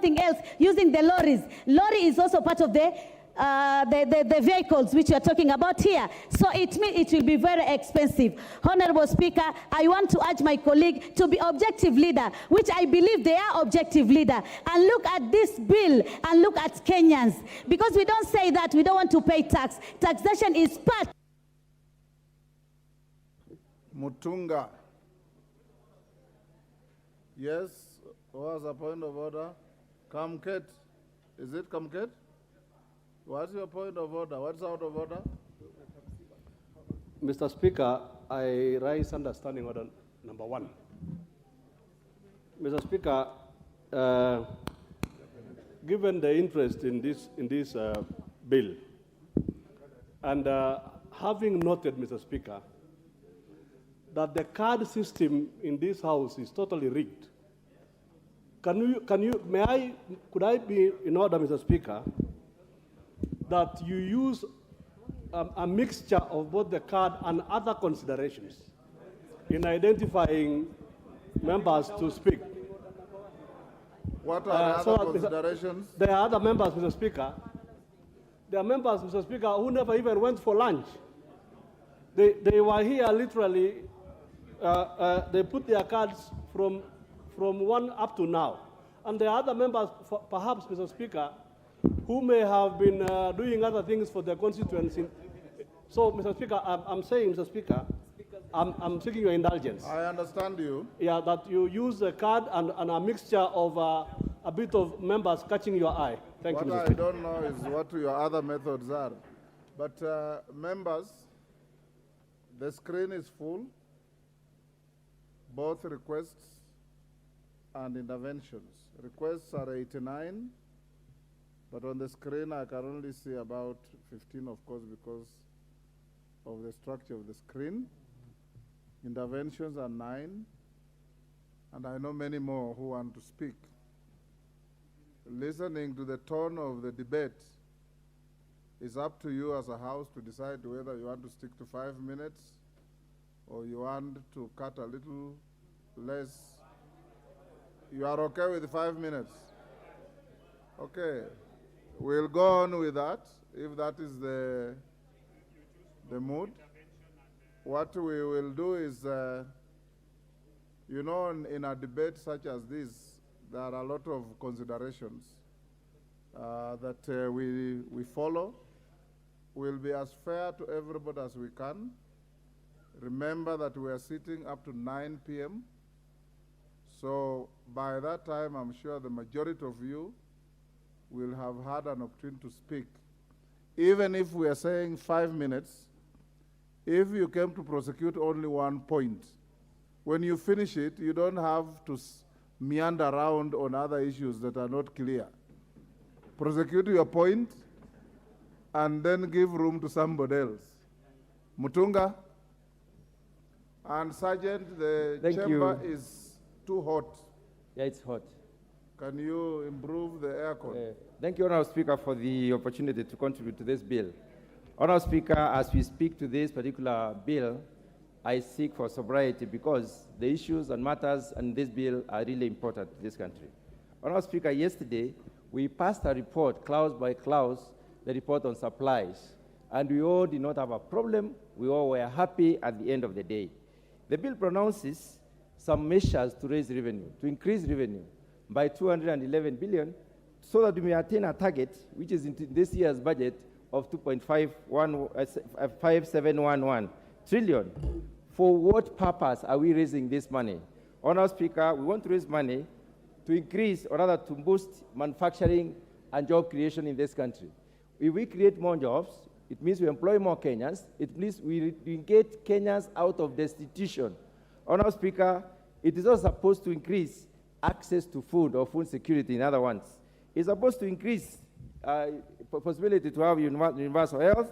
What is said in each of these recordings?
something else using the lorries. Lorry is also part of the vehicles which we are talking about here. So it means it will be very expensive. Honorable Speaker, I want to urge my colleague to be objective leader, which I believe they are objective leader, and look at this bill and look at Kenyans. Because we don't say that we don't want to pay tax. Taxation is part. Mutunga. Yes, was a point of order. Kamket. Is it Kamket? What's your point of order? What's out of order? Mr. Speaker, I raise understanding order number 1. Mr. Speaker, given the interest in this bill, and having noted, Mr. Speaker, that the card system in this House is totally rigged, could I be in order, Mr. Speaker, that you use a mixture of both the card and other considerations in identifying members to speak? What are the other considerations? There are other members, Mr. Speaker. There are members, Mr. Speaker, who never even went for lunch. They were here literally, they put their cards from 1 up to now. And there are other members, perhaps, Mr. Speaker, who may have been doing other things for their constituency. So, Mr. Speaker, I'm saying, Mr. Speaker, I'm seeking your indulgence. I understand you. Yeah, that you use a card and a mixture of a bit of members catching your eye. Thank you, Mr. What I Speaker. don't know is what your other methods are. But members, the screen is full, both requests and interventions. Requests are 89. But on the screen, I can only see about 15, of course, because of the structure of the screen. Interventions are 9, and I know many more who want to speak. Listening to the tone of the debate, it's up to you as a House to decide whether you want to stick to 5 minutes or you want to cut a little less. You are okay with 5 minutes? Okay. We'll go on with that, if that is the mood. What we will do is, you know, in a debate such as this, there are a lot of considerations that we follow. We'll be as fair to everybody as we can. Remember that we are sitting up to 9 p.m. So by that time, I'm sure the majority of you will have had an opportunity to speak. Even if we are saying 5 minutes, if you came to prosecute only 1 point, when you finish it, you don't have to meander around on other issues that are not clear. Prosecute your point and then give room to somebody else. Mutunga? And Sergeant, the chamber is too hot. Yeah, it's hot. Can you improve the aircon? Thank you, Honourable Speaker, for the opportunity to contribute to this bill. Honourable Speaker, as we speak to this particular bill, I seek for sobriety because the issues and matters in this bill are really important to this country. Honourable Speaker, yesterday we passed a report, clause by clause, the report on supplies, and we all did not have a problem. We all were happy at the end of the day. The bill pronounces some measures to raise revenue, to increase revenue by 211 billion, so that we may attain a target, which is in this year's budget, of 2.5711 trillion. For what purpose are we raising this money? Honourable Speaker, we want to raise money to increase, or rather to boost manufacturing and job creation in this country. If we create more jobs, it means we employ more Kenyans. It means we get Kenyans out of destitution. Honourable Speaker, it is also supposed to increase access to food or food security, in other words. It's supposed to increase possibility to have universal health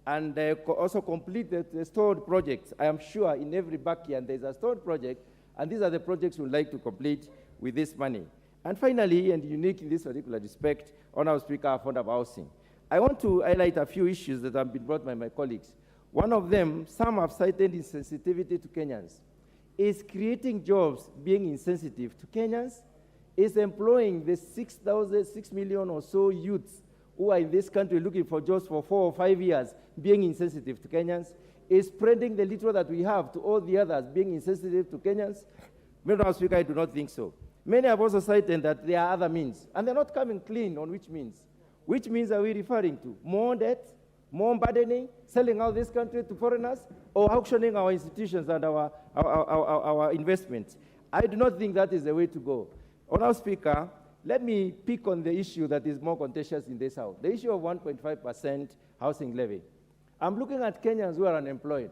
and also complete the stored projects. I am sure in every backyard there is a stored project, and these are the projects we would like to complete with this money. And finally, and unique in this particular respect, Honourable Speaker, affordable housing. I want to highlight a few issues that have been brought by my colleagues. One of them, some have cited insensitivity to Kenyans. Is creating jobs being insensitive to Kenyans? is employing the 6 million or so youths who are in this country looking for jobs for 4 or 5 years, being insensitive to Kenyans, is spreading the little that we have to all the others, being insensitive to Kenyans. Madam Speaker, I do not think so. Many have also cited that there are other means, and they're not coming clean on which means. Which means are we referring to? More debt, more burdening, selling out this country to foreigners, or auctioning our institutions and our investments? I do not think that is the way to go. Honourable Speaker, let me pick on the issue that is more contentious in this House, the issue of 1.5% housing levy. I'm looking at Kenyans who are unemployed,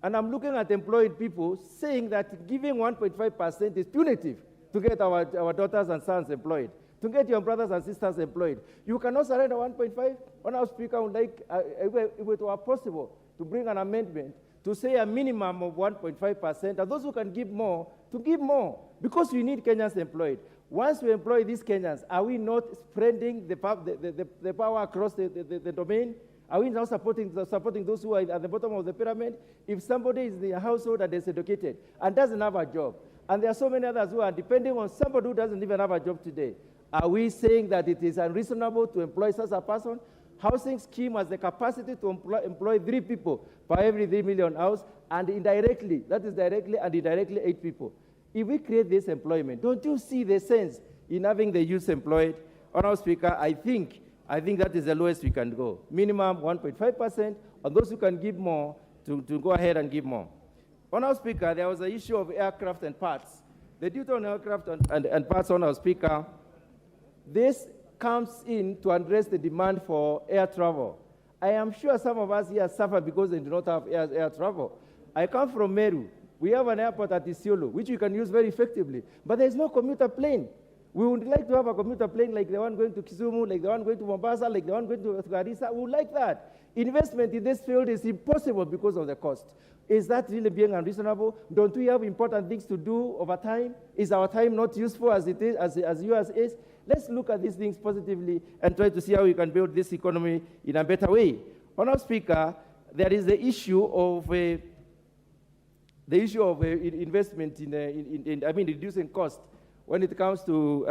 and I'm looking at employed people saying that giving 1.5% is punitive to get our daughters and sons employed, to get your brothers and sisters employed. You cannot surrender 1.5%. Honourable Speaker, I would like, if it were possible, to bring an amendment to say a minimum of 1.5%, and those who can give more, to give more, because we need Kenyans employed. Once we employ these Kenyans, are we not spreading the power across the domain? Are we now supporting those who are at the bottom of the pyramid? If somebody is in a household that is educated and doesn't have a job, and there are so many others who are depending on somebody who doesn't even have a job today, are we saying that it is unreasonable to employ such a person? Housing scheme has the capacity to employ 3 people per every 3 million house, and indirectly, that is directly and indirectly 8 people. If we create this employment, don't you see the sense in having the youth employed? Honourable Speaker, I think that is the lowest we can go. Minimum 1.5%, and those who can give more, to go ahead and give more. Honourable Speaker, there was an issue of aircraft and parts. The duty on aircraft and parts, Honourable Speaker, this comes in to address the demand for air travel. I am sure some of us here suffer because they do not have air travel. I come from Meru. We have an airport at Isiolo, which we can use very effectively, but there is no commuter plane. We would like to have a commuter plane like the one going to Kisumu, like the one going to Mombasa, like the one going to Garissa. We would like that. Investment in this field is impossible because of the cost. Is that really being unreasonable? Don't we have important things to do over time? Is our time not useful as it is, as yours is? Let's look at these things positively and try to see how we can build this economy in a better way. Honourable Speaker, there is the issue of investment in reducing cost when it comes to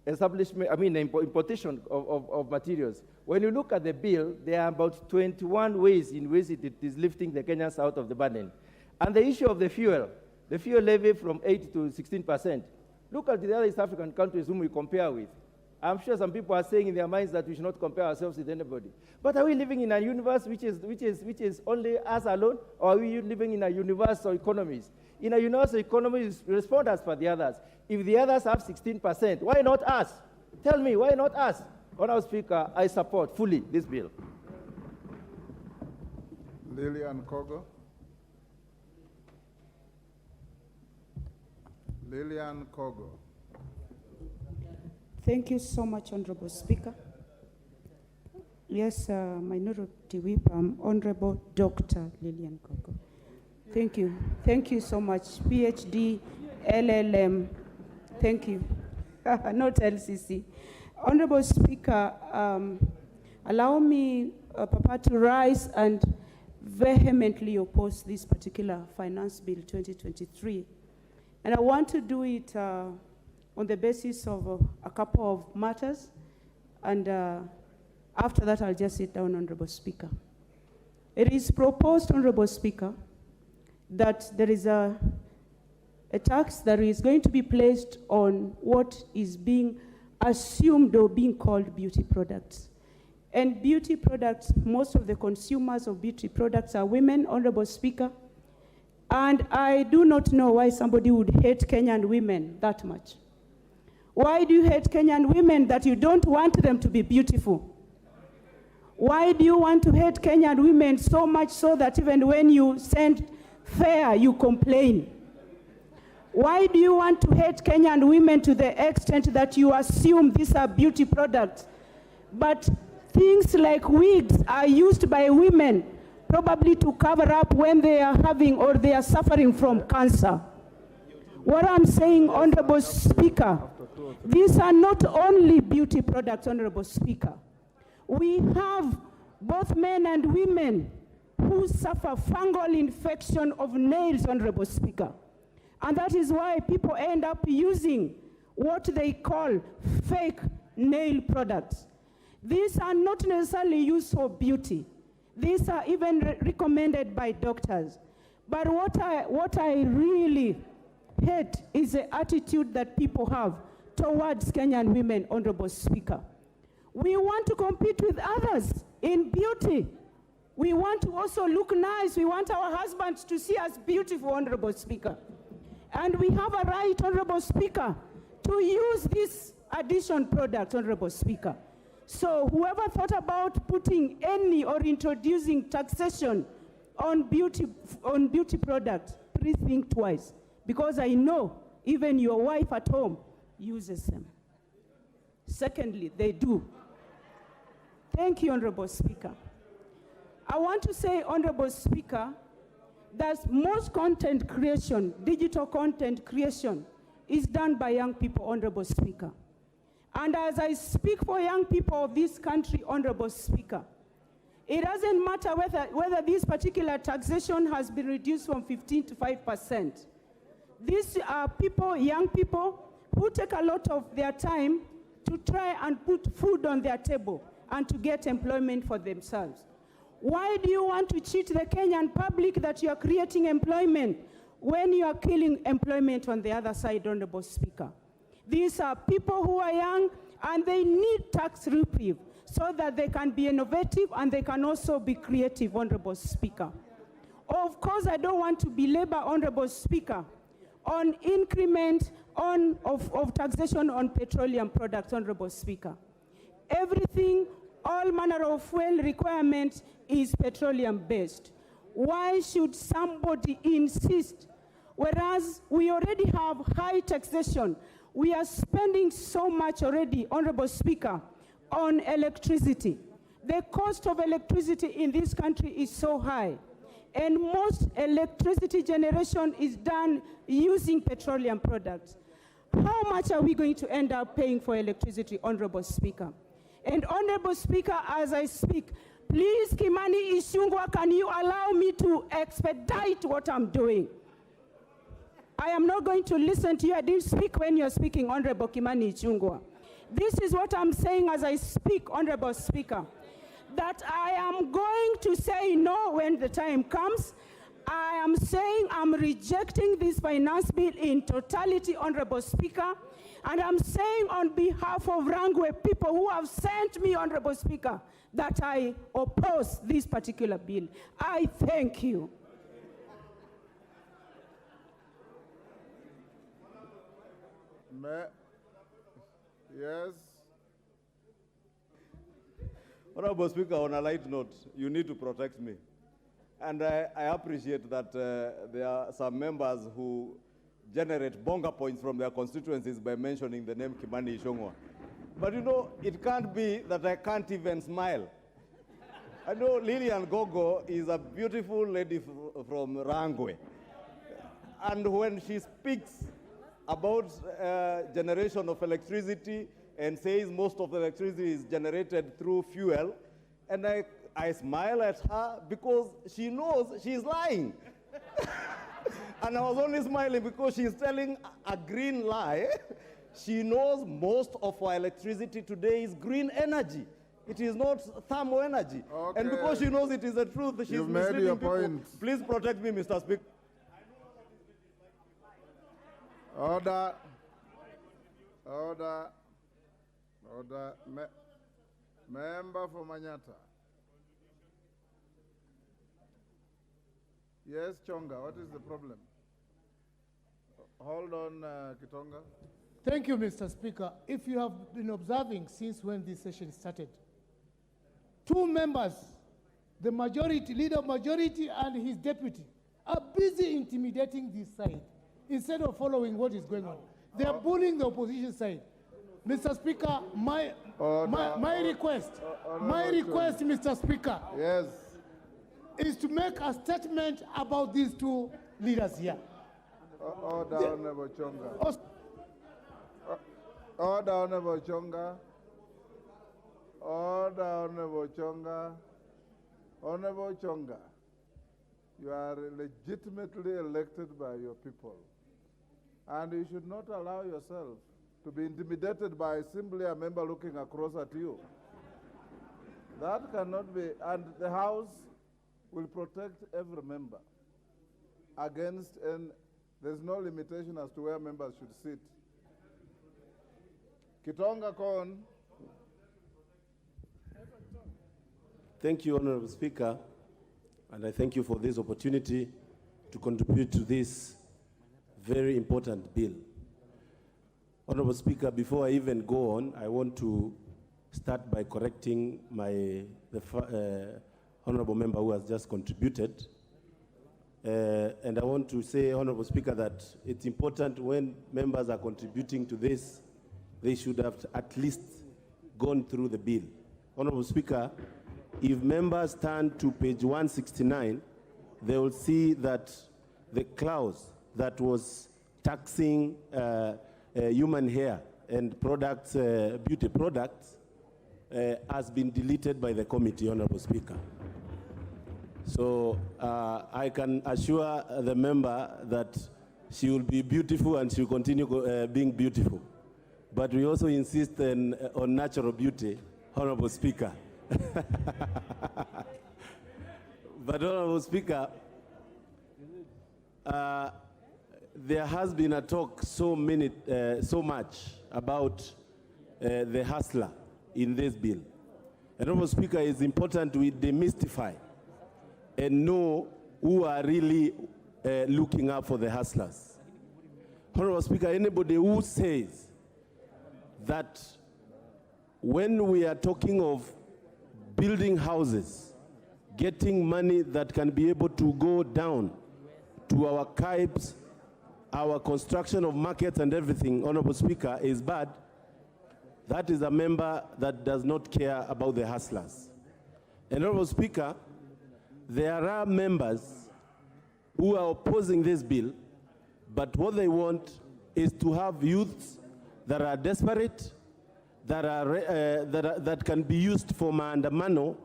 importation of materials. When you look at the bill, there are about 21 ways in which it is lifting the Kenyans out of the burden. And the issue of the fuel levy from 8 to 16%. Look at the other East African countries whom we compare with. I'm sure some people are saying in their minds that we should not compare ourselves with anybody. But are we living in a universe which is only us alone, or are we living in a universal economy? In a universal economy, we respond as per the others. If the others have 16%, why not us? Tell me, why not us? Honourable Speaker, I support fully this bill. Lilian Kogo. Lilian Kogo. Thank you so much, Honorable Speaker. Yes, Minority Whip, Honorable Dr. Lilian Kogo. Thank you. Thank you so much. PhD, LLM. Thank you. Not LCC. Honorable Speaker, allow me, Papa, to rise and vehemently oppose this particular Finance Bill 2023. And I want to do it on the basis of a couple of matters, and after that I'll just sit down, Honorable Speaker. It is proposed, Honorable Speaker, that there is a tax that is going to be placed on what is being assumed or being called beauty products. And beauty products, most of the consumers of beauty products are women, Honorable Speaker. And I do not know why somebody would hate Kenyan women that much. Why do you hate Kenyan women that you don't want them to be beautiful? Why do you want to hate Kenyan women so much so that even when you send fare, you complain? Why do you want to hate Kenyan women to the extent that you assume these are beauty products? But things like wigs are used by women probably to cover up when they are having or they are suffering from cancer. What I'm saying, Honorable Speaker, these are not only beauty products, Honorable Speaker. We have both men and women who suffer fungal infection of nails, Honorable Speaker. And that is why people end up using what they call fake nail products. These are not necessarily used for beauty. These are even recommended by doctors. But what I really hate is the attitude that people have towards Kenyan women, Honorable Speaker. We want to compete with others in beauty. We want to also look nice. We want our husbands to see us beautiful, Honorable Speaker. And we have a right, Honorable Speaker, to use this addition product, Honorable Speaker. So whoever thought about putting any or introducing taxation on beauty products, please think twice, because I know even your wife at home uses them. Secondly, they do. Thank you, Honorable Speaker. I want to say, Honorable Speaker, that most content creation, digital content creation, is done by young people, Honorable Speaker. And as I speak for young people of this country, Honorable Speaker, it doesn't matter whether this particular taxation has been reduced from 15 to 5%. These are people, young people, who take a lot of their time to try and put food on their table and to get employment for themselves. Why do you want to cheat the Kenyan public that you are creating employment when you are killing employment on the other side, Honorable Speaker? These are people who are young and they need tax reprieve so that they can be innovative and they can also be creative, Honorable Speaker. Of course, I don't want to belabor, Honorable Speaker, on increment of taxation on petroleum products, Honorable Speaker. Everything, all manner of fuel requirement is petroleum-based. Why should somebody insist, whereas we already have high taxation? We are spending so much already, Honorable Speaker, on electricity. The cost of electricity in this country is so high, and most electricity generation is done using petroleum products. How much are we going to end up paying for electricity, Honorable Speaker? And Honorable Speaker, as I speak, please, Kimani Ichung'wah, can you allow me to expedite what I'm doing? I am not going to listen to you. I didn't speak when you're speaking, Honorable Kimani Ichung'wah. This is what I'm saying as I speak, Honorable Speaker, that I am going to say no when the time comes. I am saying I'm rejecting this finance bill in totality, Honorable Speaker, and I'm saying on behalf of Rangwe people who have sent me, Honorable Speaker, that I oppose this particular bill. I thank you. Yes. Honorable Speaker, on a light note, you need to protect me. And I appreciate that there are some members who generate bonga points from their constituencies by mentioning the name Kimani Ichung'wah. But you know, it can't be that I can't even smile. I know Lilian Gogo is a beautiful lady from Rangwe. And when she speaks about generation of electricity and says most of the electricity is generated through fuel, and I smile at her because she knows she's lying. And I was only smiling because she's telling a green lie. She knows most of our electricity today is green energy. It is not thermal energy. Okay. And because she knows it is the truth, she's You've made misleading your people. point. Please protect me, Mr. Speaker. Order. Order. Order. Member for Manyata. Yes, Chonga, what is the problem? Hold on, Kitonga. Thank you, Mr. Speaker. If you have been observing since when this session started, two members, the majority, leader of majority and his deputy, are busy intimidating this side instead of following what is going on. They are bullying the opposition side. Mr. Speaker, my request, Mr. Speaker, Yes. is to make a statement about these two leaders here. Order, Honorable Chonga. Order, Honorable Chonga. Order, Honorable Chonga. Honorable Chonga, you are legitimately elected by your people. And you should not allow yourself to be intimidated by simply a member looking across at you. That cannot be, and the House will protect every member against, and there's no limitation as to where members should sit. Kitonga Kon. Thank you, Honorable Speaker, and I thank you for this opportunity to contribute to this very important bill. Honorable Speaker, before I even go on, I want to start by correcting the honorable member who has just contributed. And I want to say, Honorable Speaker, that it's important when members are contributing to this, they should have at least gone through the bill. Honorable Speaker, if members turn to page 169, they will see that the clause that was taxing human hair and products, beauty products, has been deleted by the committee, Honorable Speaker. So I can assure the member that she will be beautiful and she will continue being beautiful. But we also insist on natural beauty, Honorable Speaker. But Honorable Speaker, there has been a talk so much about the hustler in this bill. And Honorable Speaker, it's important we demystify and know who are really looking up for the hustlers. Honorable Speaker, anybody who says that when we are talking of building houses, getting money that can be able to go down to our KIPES, our construction of markets and everything, Honorable Speaker, is bad, that is a member that does not care about the hustlers. And Honorable Speaker, there are members who are opposing this bill, but what they want is to have youths that are desperate, that can be used for maandamano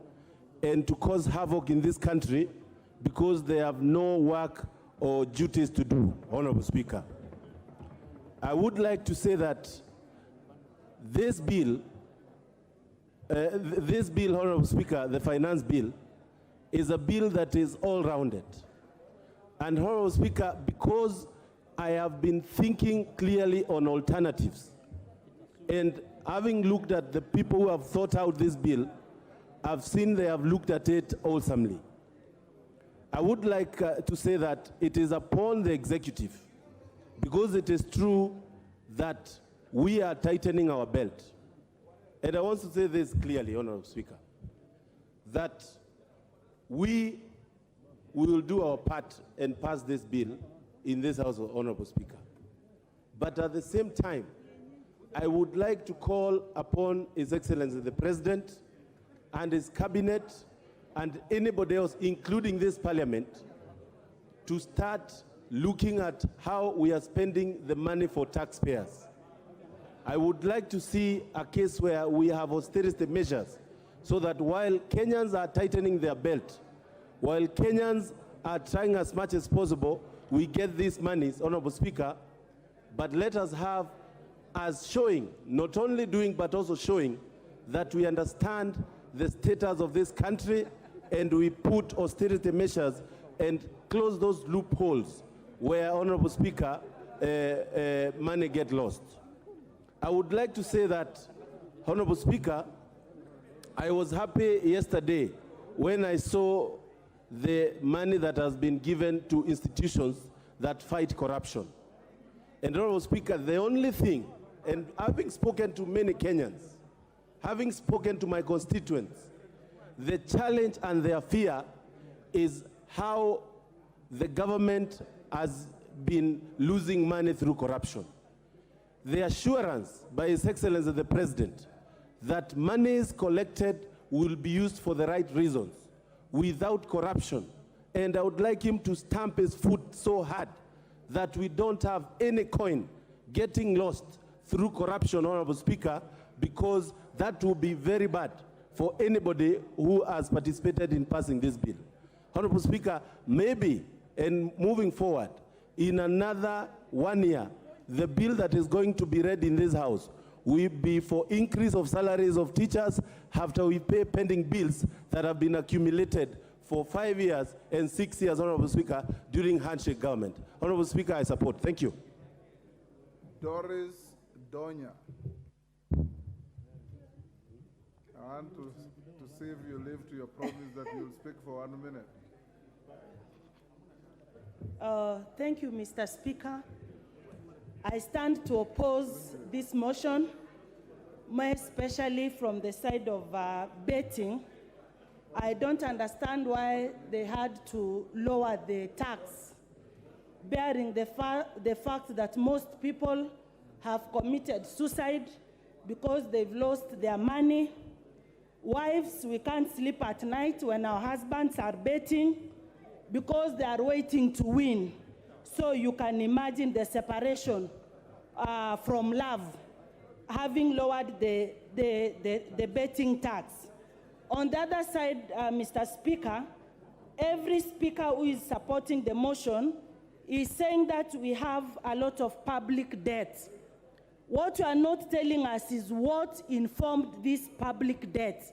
and to cause havoc in this country because they have no work or duties to do, Honorable Speaker. I would like to say that this bill, Honorable Speaker, the finance bill, is a bill that is all-rounded. And Honorable Speaker, because I have been thinking clearly on alternatives, and having looked at the people who have thought out this bill, I've seen they have looked at it wholesomely. I would like to say that it is upon the executive, because it is true that we are tightening our belt. And I want to say this clearly, Honorable Speaker, that we will do our part and pass this bill in this House, Honorable Speaker. But at the same time, I would like to call upon His Excellency the President and his cabinet and anybody else, including this Parliament, to start looking at how we are spending the money for taxpayers. I would like to see a case where we have austerity measures so that while Kenyans are tightening their belt, while Kenyans are trying as much as possible, we get these monies, Honorable Speaker, but let us have as showing, not only doing, but also showing that we understand the status of this country and we put austerity measures and close those loopholes where, Honorable Speaker, money get lost. I would like to say that, Honorable Speaker, I was happy yesterday when I saw the money that has been given to institutions that fight corruption. And Honorable Speaker, the only thing, and having spoken to many Kenyans, having spoken to my constituents, the challenge and their fear is how the government has been losing money through corruption. The assurance by His Excellency the President that monies collected will be used for the right reasons, without corruption. And I would like him to stamp his foot so hard that we don't have any coin getting lost through corruption, Honorable Speaker, because that will be very bad for anybody who has participated in passing this bill. Honorable Speaker, maybe, and moving forward, in another 1 year, the bill that is going to be read in this House will be for increase of salaries of teachers after we pay pending bills that have been accumulated for 5 years and 6 years, Honorable Speaker, during handshake government. Honorable Speaker, I support. Thank you. Doris Donya. I want to see if you live to your promise that you'll speak for 1 minute. Thank you, Mr. Speaker. I stand to oppose this motion, more especially from the side of betting. I don't understand why they had to lower the tax, bearing the fact that most people have committed suicide because they've lost their money. Wives, we can't sleep at night when our husbands are betting because they are waiting to win. So you can imagine the separation from love, having lowered the betting tax. On the other side, Mr. Speaker, every speaker who is supporting the motion is saying that we have a lot of public debt. What you are not telling us is what informed this public debt.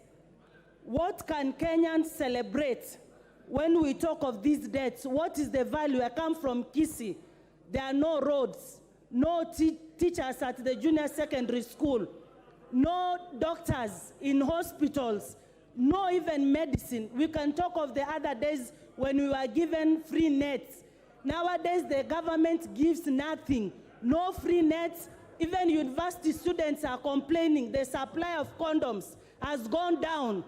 What can Kenyans celebrate when we talk of these debts? What is the value? I come from Kisii. There are no roads, no teachers at the junior secondary school, no doctors in hospitals, no even medicine. We can talk of the other days when we were given free nets. Nowadays, the government gives nothing, no free nets. Even university students are complaining the supply of condoms has gone down.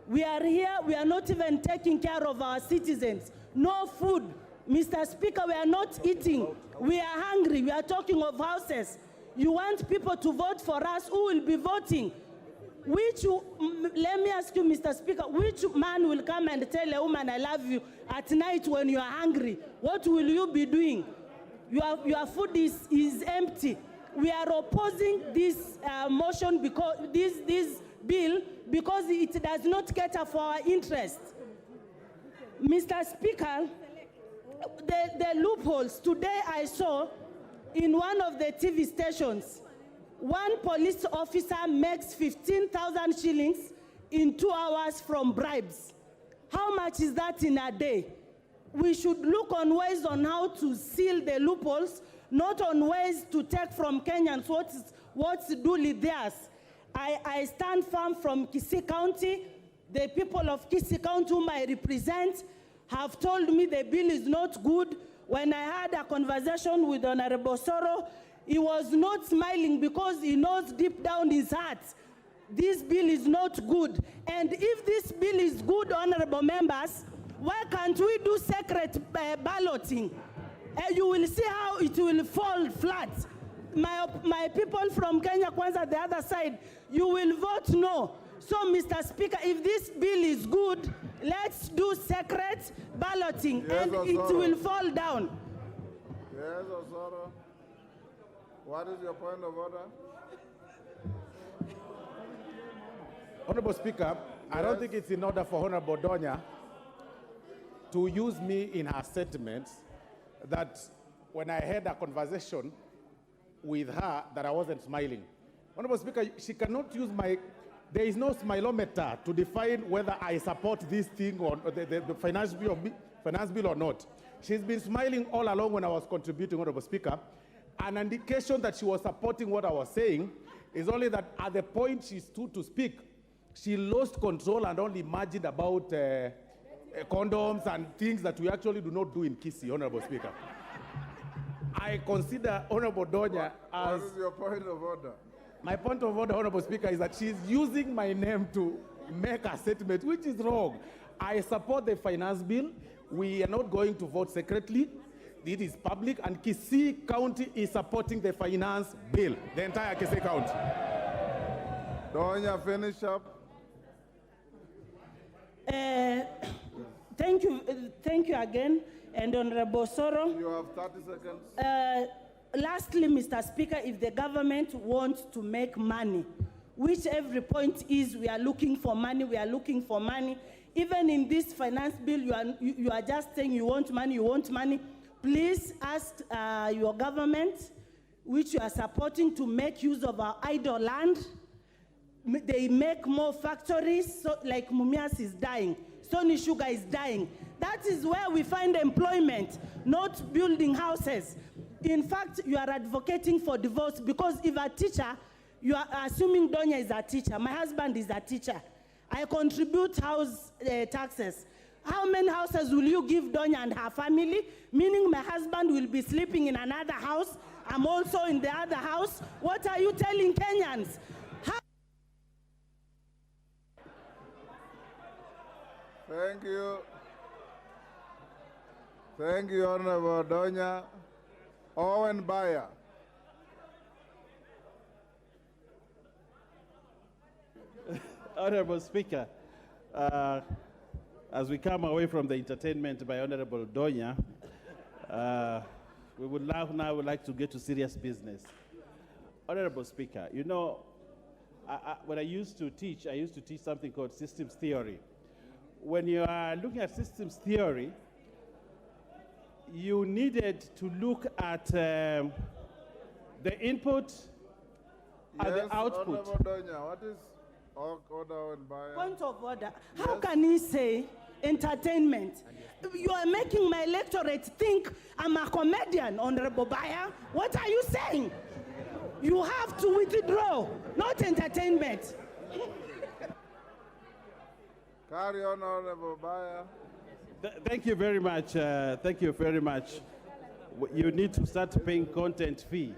We are here, we are not even taking care of our citizens. No food. Mr. Speaker, we are not eating. We are hungry. We are talking of houses. You want people to vote for us. Who will be voting? Let me ask you, Mr. Speaker, which man will come and tell a woman, I love you, at night when you are hungry? What will you be doing? Your food is empty. We are opposing this motion, because this bill, because it does not cater for our interest. Mr. Speaker, the loopholes. Today I saw in one of the TV stations, one police officer makes 15,000 shillings in 2 hours from bribes. How much is that in a day? We should look on ways on how to seal the loopholes, not on ways to take from Kenyans what's duly theirs. I stand firm from Kisii County. The people of Kisii County whom I represent have told me the bill is not good. When I had a conversation with Honorable Soro, he was not smiling because he knows deep down his heart this bill is not good. And if this bill is good, honorable members, why can't we do secret balloting? You will see how it will fall flat. My people from Kenya Kwanza, the other side, you will vote no. So, Mr. Speaker, if this bill is good, let's do secret balloting, yes, and Osoro. it will fall down. Yes, Osoro. What is your point of order? Honorable Speaker, I don't think it's in order for Honorable Donya to use me in her statements that when I had a conversation with her that I wasn't smiling. Honorable Speaker, she cannot use there is no smilometer to define whether I support this thing or the finance bill or not. She's been smiling all along when I was contributing, Honorable Speaker. An indication that she was supporting what I was saying is only that at the point she stood to speak, she lost control and only imagined about condoms and things that we actually do not do in Kisii, Honorable Speaker. I consider Honorable Donya as... What is your point of order? My point of order, Honorable Speaker, is that she's using my name to make a statement, which is wrong. I support the finance bill. We are not going to vote secretly. It is public, and Kisii County is supporting the finance bill, the entire Kisii County. Donya, finish up. Thank you again, and Honorable Soro. You have 30 seconds. Lastly, Mr. Speaker, if the government wants to make money, which every point is we are looking for money, we are looking for money. Even in this finance bill, you are just saying you want money, please ask your government which you are supporting to make use of our idle land. They make more factories, so like Mumias is dying, Sony Sugar is dying. That is where we find employment, not building houses. In fact, you are advocating for divorce because if a teacher, you are assuming Donya is a teacher. My husband is a teacher. I contribute house taxes. How many houses will you give Donya and her family? Meaning my husband will be sleeping in another house. I'm also in the other house. What are you telling Kenyans? Thank you. Thank you, Honorable Donya. Owen Bayer. Honorable Speaker, as we come away from the entertainment by Honorable Donya, we would now like to get to serious business. Honorable Speaker, you know, when I used to teach something called systems theory. When you are looking at systems theory, you needed to look at the input and the output. Honorable Donya, what is order and Bayer? Point of order. How can he say entertainment? You are making my electorate think I'm a comedian, Honorable Bayer. What are you saying? You have to withdraw, not entertainment. Carry on, Honorable Bayer. Thank you very much. Thank you very much. You need to start paying content fee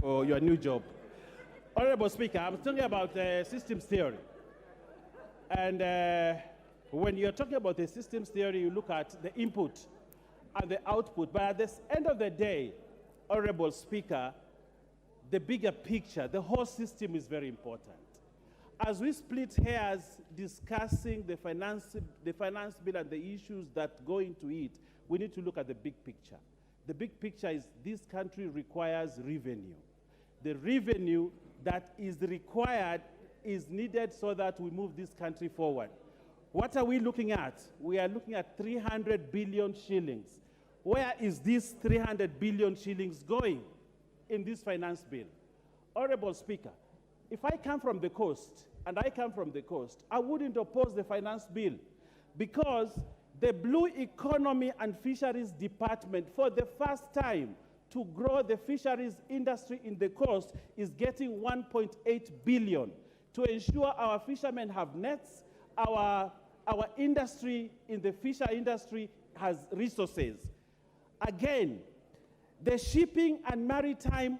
for your new job. Honorable Speaker, I'm talking about systems theory. And when you're talking about the systems theory, you look at the input and the output. But at the end of the day, Honorable Speaker, the bigger picture, the whole system is very important. As we split hairs discussing the finance bill and the issues that go into it, we need to look at the big picture. The big picture is this country requires revenue. The revenue that is required is needed so that we move this country forward. What are we looking at? We are looking at 300 billion shillings. Where is this 300 billion shillings going in this finance bill? Honorable Speaker, if I come from the coast, and I come from the coast, I wouldn't oppose the finance bill because the Blue Economy and Fisheries Department, for the first time, to grow the fisheries industry in the coast is getting 1.8 billion to ensure our fishermen have nets, our industry in the fisher industry has resources. Again, the shipping and maritime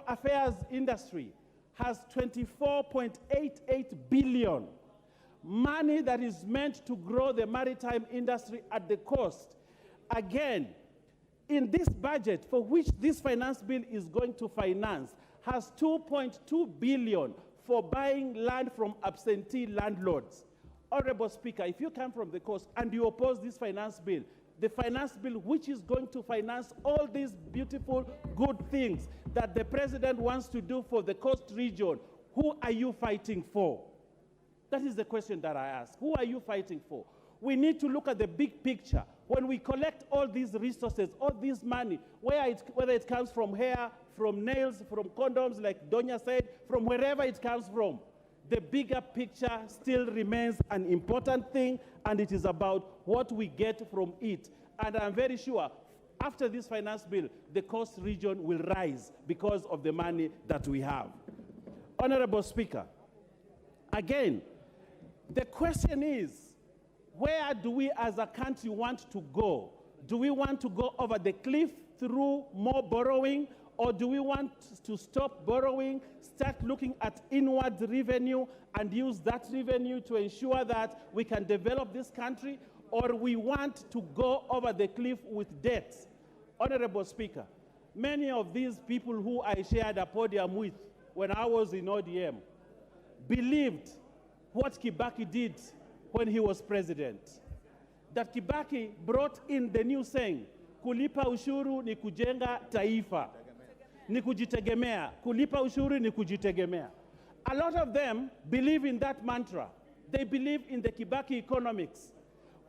affairs industry has 24.88 billion, money that is meant to grow the maritime industry at the coast. Again, in this budget, for which this finance bill is going to finance, has 2.2 billion for buying land from absentee landlords. Honorable Speaker, if you come from the coast and you oppose this finance bill, the finance bill which is going to finance all these beautiful, good things that the president wants to do for the coast region, who are you fighting for? That is the question that I ask. Who are you fighting for? We need to look at the big picture. When we collect all these resources, all this money, whether it comes from hair, from nails, from condoms, like Donya said, from wherever it comes from, the bigger picture still remains an important thing, and it is about what we get from it. And I'm very sure after this finance bill, the coast region will rise because of the money that we have. Honorable Speaker, again, the question is, where do we as a country want to go? Do we want to go over the cliff through more borrowing, or do we want to stop borrowing, start looking at inward revenue and use that revenue to ensure that we can develop this country, or we want to go over the cliff with debts? Honorable Speaker, many of these people who I shared a podium with when I was in ODM believed what Kibaki did when he was president. That Kibaki brought in the new saying, kulipa ushuru ni kujenga taifa, ni kujitegemea. Kulipa ushuru ni kujitegemea. A lot of them believe in that mantra. They believe in the Kibaki economics,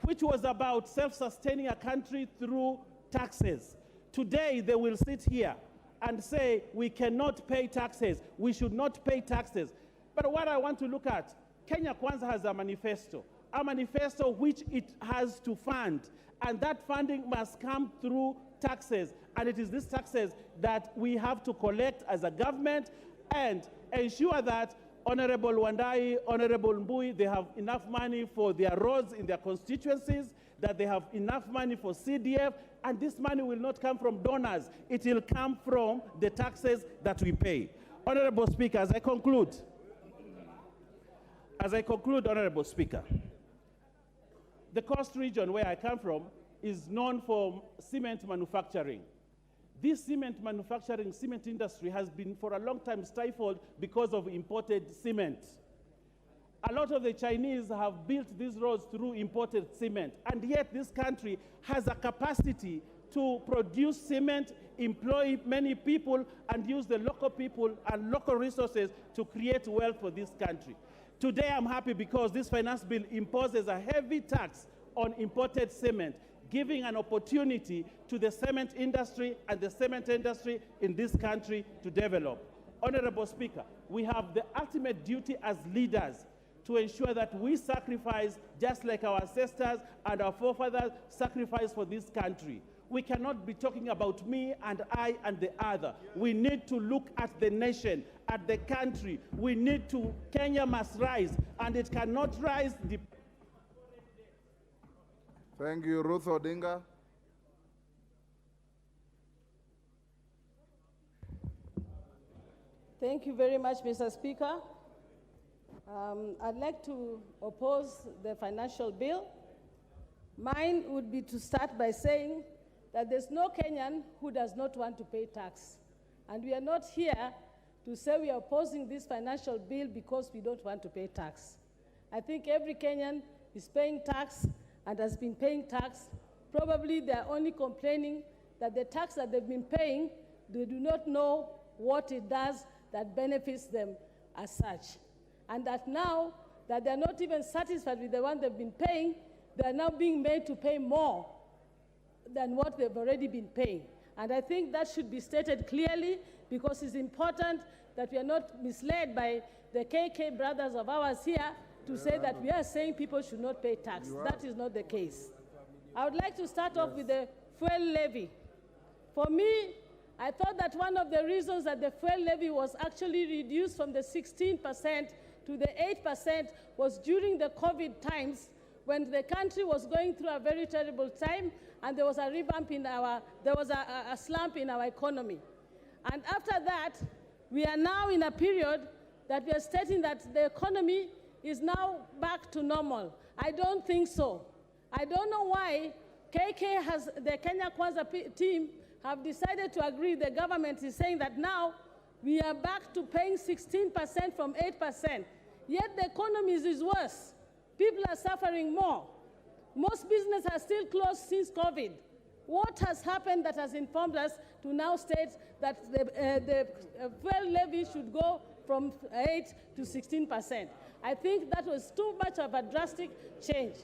which was about self-sustaining a country through taxes. Today, they will sit here and say, we cannot pay taxes, we should not pay taxes. But what I want to look at, Kenya Kwanza has a manifesto which it has to fund, and that funding must come through taxes. And it is these taxes that we have to collect as a government and ensure that Honorable Wandai, Honorable Mbui, they have enough money for their roads in their constituencies, that they have enough money for CDF, and this money will not come from donors. It will come from the taxes that we pay. Honorable Speaker, as I conclude, Honorable Speaker, the Coast region where I come from is known for cement manufacturing. This cement industry has been for a long time stifled because of imported cement. A lot of the Chinese have built these roads through imported cement, and yet this country has a capacity to produce cement, employ many people, and use the local people and local resources to create wealth for this country. Today I'm happy because this finance bill imposes a heavy tax on imported cement, giving an opportunity to the cement industry and the cement industry in this country to develop. Honorable Speaker, we have the ultimate duty as leaders to ensure that we sacrifice just like our ancestors and our forefathers sacrificed for this country. We cannot be talking about me and I and the other. We need to look at the nation, at the country. Kenya must rise, and it cannot rise. Thank you, Ruth Odinga. Thank you very much, Mr. Speaker. I'd like to oppose the financial bill. Mine would be to start by saying that there's no Kenyan who does not want to pay tax. And we are not here to say we are opposing this financial bill because we don't want to pay tax. I think every Kenyan is paying tax and has been paying tax. Probably they are only complaining that the tax that they've been paying, they do not know what it does that benefits them as such. And that now that they're not even satisfied with the one they've been paying, they're now being made to pay more than what they've already been paying. And I think that should be stated clearly, because it's important that we are not misled by the KK brothers of ours here to say that we are saying people should not pay tax. That is not the case. I would like to start off with the fuel levy. For me, I thought that one of the reasons that the fuel levy was actually reduced from the 16% to the 8% was during the COVID times, when the country was going through a very terrible time, and there was a revamp in there was a slump in our economy. And after that, we are now in a period that we are stating that the economy is now back to normal. I don't think so. I don't know why the Kenya Kwanza team have decided to agree. The government is saying that now we are back to paying 16% from 8%. Yet the economy is worse. People are suffering more. Most businesses are still closed since COVID. What has happened that has informed us to now state that the fuel levy should go from 8 to 16%? I think that was too much of a drastic change.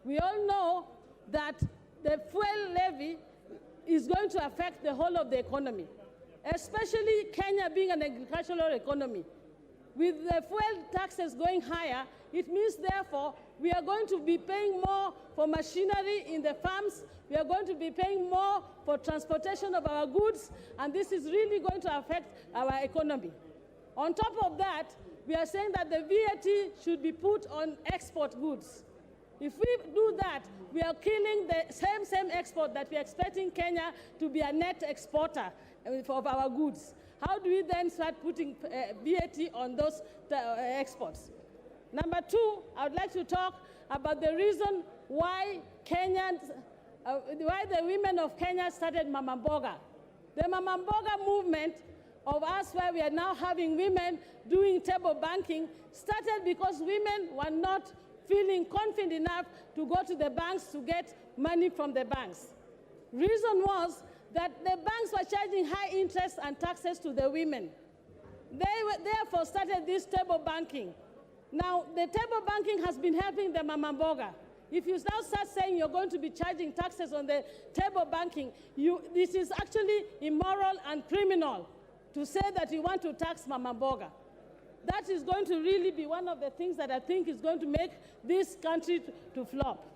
We all know that the fuel levy is going to affect the whole of the economy, especially Kenya being an agricultural economy. With the fuel taxes going higher, it means, therefore, we are going to be paying more for machinery in the farms. We are going to be paying more for transportation of our goods, and this is really going to affect our economy. On top of that, we are saying that the VAT should be put on export goods. If we do that, we are killing the same export that we are expecting Kenya to be a net exporter of our goods. How do we then start putting VAT on those exports? Number two, I would like to talk about the reason why why the women of Kenya started Mama Mboga. The Mama Mboga movement of us, where we are now having women doing table banking, started because women were not feeling confident enough to go to the banks to get money from the banks. Reason was that the banks were charging high interest and taxes to the women. They therefore started this table banking. Now, the table banking has been helping the Mama Mboga. If you now start saying you're going to be charging taxes on the table banking, this is actually immoral and criminal to say that you want to tax Mama Mboga. That is going to really be one of the things that I think is going to make this country to flop.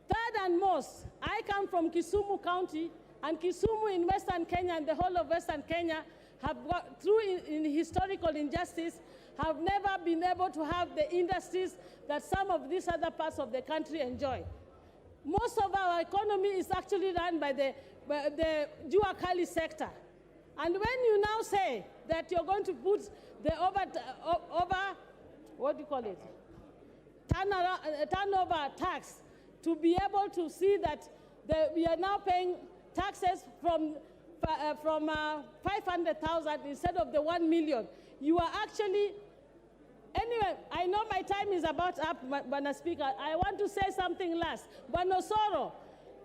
Third and most, I come from Kisumu County, and Kisumu in Western Kenya and the whole of Western Kenya have got through in historical injustice, have never been able to have the industries that some of these other parts of the country enjoy. Most of our economy is actually run by the Jua Kali sector. And when you now say that you're going to put the turnover tax to be able to see that we are now paying taxes from 500,000 instead of the 1 million, you are actually. Anyway, I know my time is about up, Bwana Speaker. I want to say something last. Bwana Osoro,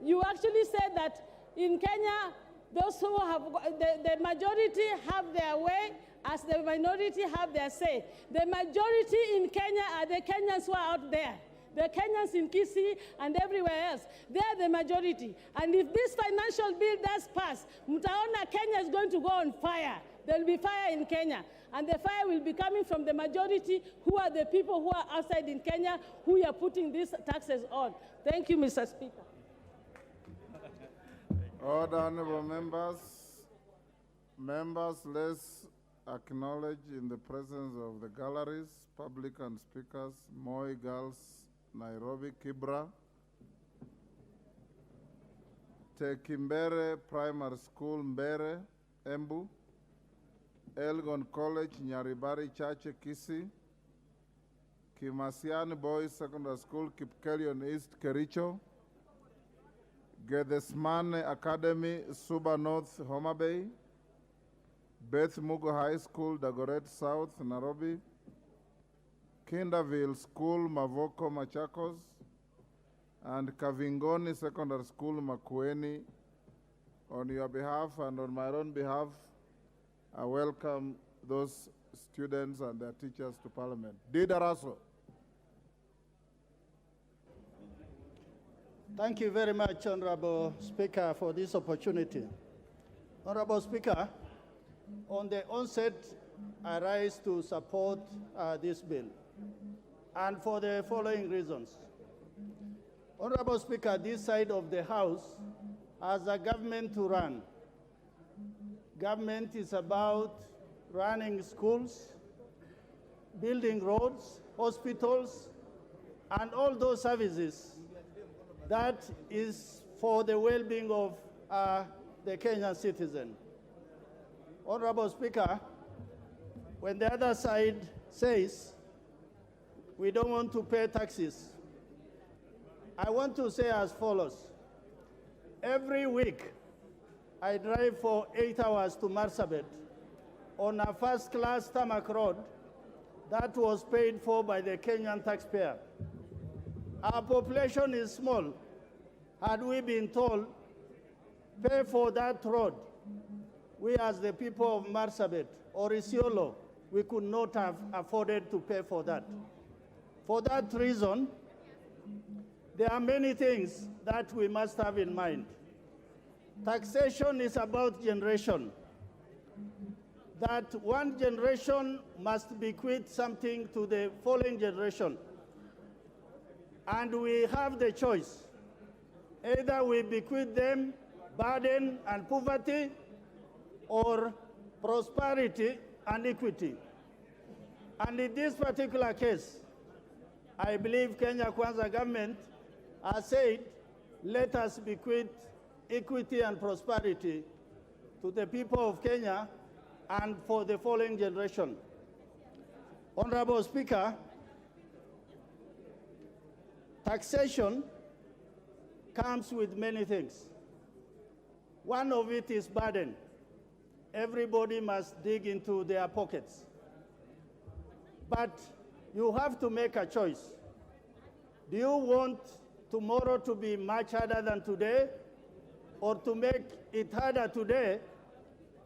you actually said that in Kenya, those who have, the majority have their way as the minority have their say. The majority in Kenya are the Kenyans who are out there. The Kenyans in Kisii and everywhere else, they are the majority. And if this financial bill does pass, mtaona Kenya is going to go on fire. There will be fire in Kenya. And the fire will be coming from the majority, who are the people who are outside in Kenya, who are putting these taxes on. Thank you, Mr. Speaker. Order, honorable members. Members, let's acknowledge in the presence of the galleries, public and speakers, Moi Girls, Nairobi, Kibra, Tekimbere Primary School, Mbere, Embu, Elgon College, Nyaribari Chache, Kisii, Kimasiani Boys Secondary School, Kipkelion East, Kericho, Gedesmane Academy, Suba North, Homa Bay, Beth Mugo High School, Dagoret South, Nairobi, Kinderville School, Mavoko, Machakos, and Kavingoni Secondary School, Makueni. On your behalf and on my own behalf, I welcome those students and their teachers to Parliament. Didaraso. Thank you very much, Honorable Speaker, for this opportunity. Honorable Speaker, on the onset, I rise to support this bill, and for the following reasons. Honorable Speaker, this side of the House has a government to run. Government is about running schools, building roads, hospitals, and all those services that is for the well-being of the Kenyan citizen. Honorable Speaker, when the other side says we don't want to pay taxes, I want to say as follows. Every week, I drive for 8 hours to Marsabit on a first-class tarmac road that was paid for by the Kenyan taxpayer. Our population is small. Had we been told, pay for that road, we as the people of Marsabit or Isiolo, we could not have afforded to pay for that. For that reason, there are many things that we must have in mind. Taxation is about generation. That one generation must bequeath something to the following generation. And we have the choice. Either we bequeath them burden and poverty, or prosperity and equity. And in this particular case, I believe Kenya Kwanza government has said, let us bequeath equity and prosperity to the people of Kenya and for the following generation. Honorable Speaker, taxation comes with many things. One of it is burden. Everybody must dig into their pockets. But you have to make a choice. Do you want tomorrow to be much harder than today, or to make it harder today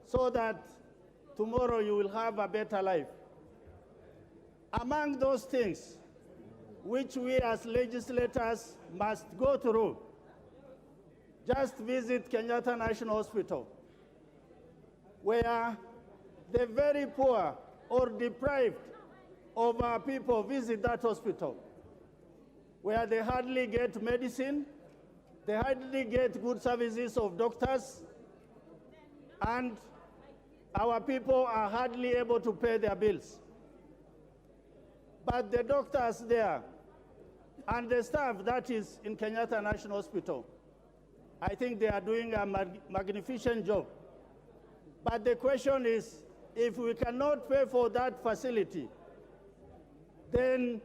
so that tomorrow you will have a better life? Among those things, which we as legislators must go through. Just visit Kenyatta National Hospital, where the very poor or deprived of our people visit that hospital, where they hardly get medicine, they hardly get good services of doctors, and our people are hardly able to pay their bills. But the doctors there and the staff that is in Kenyatta National Hospital, I think they are doing a magnificent job. But the question is, if we cannot pay for that facility, then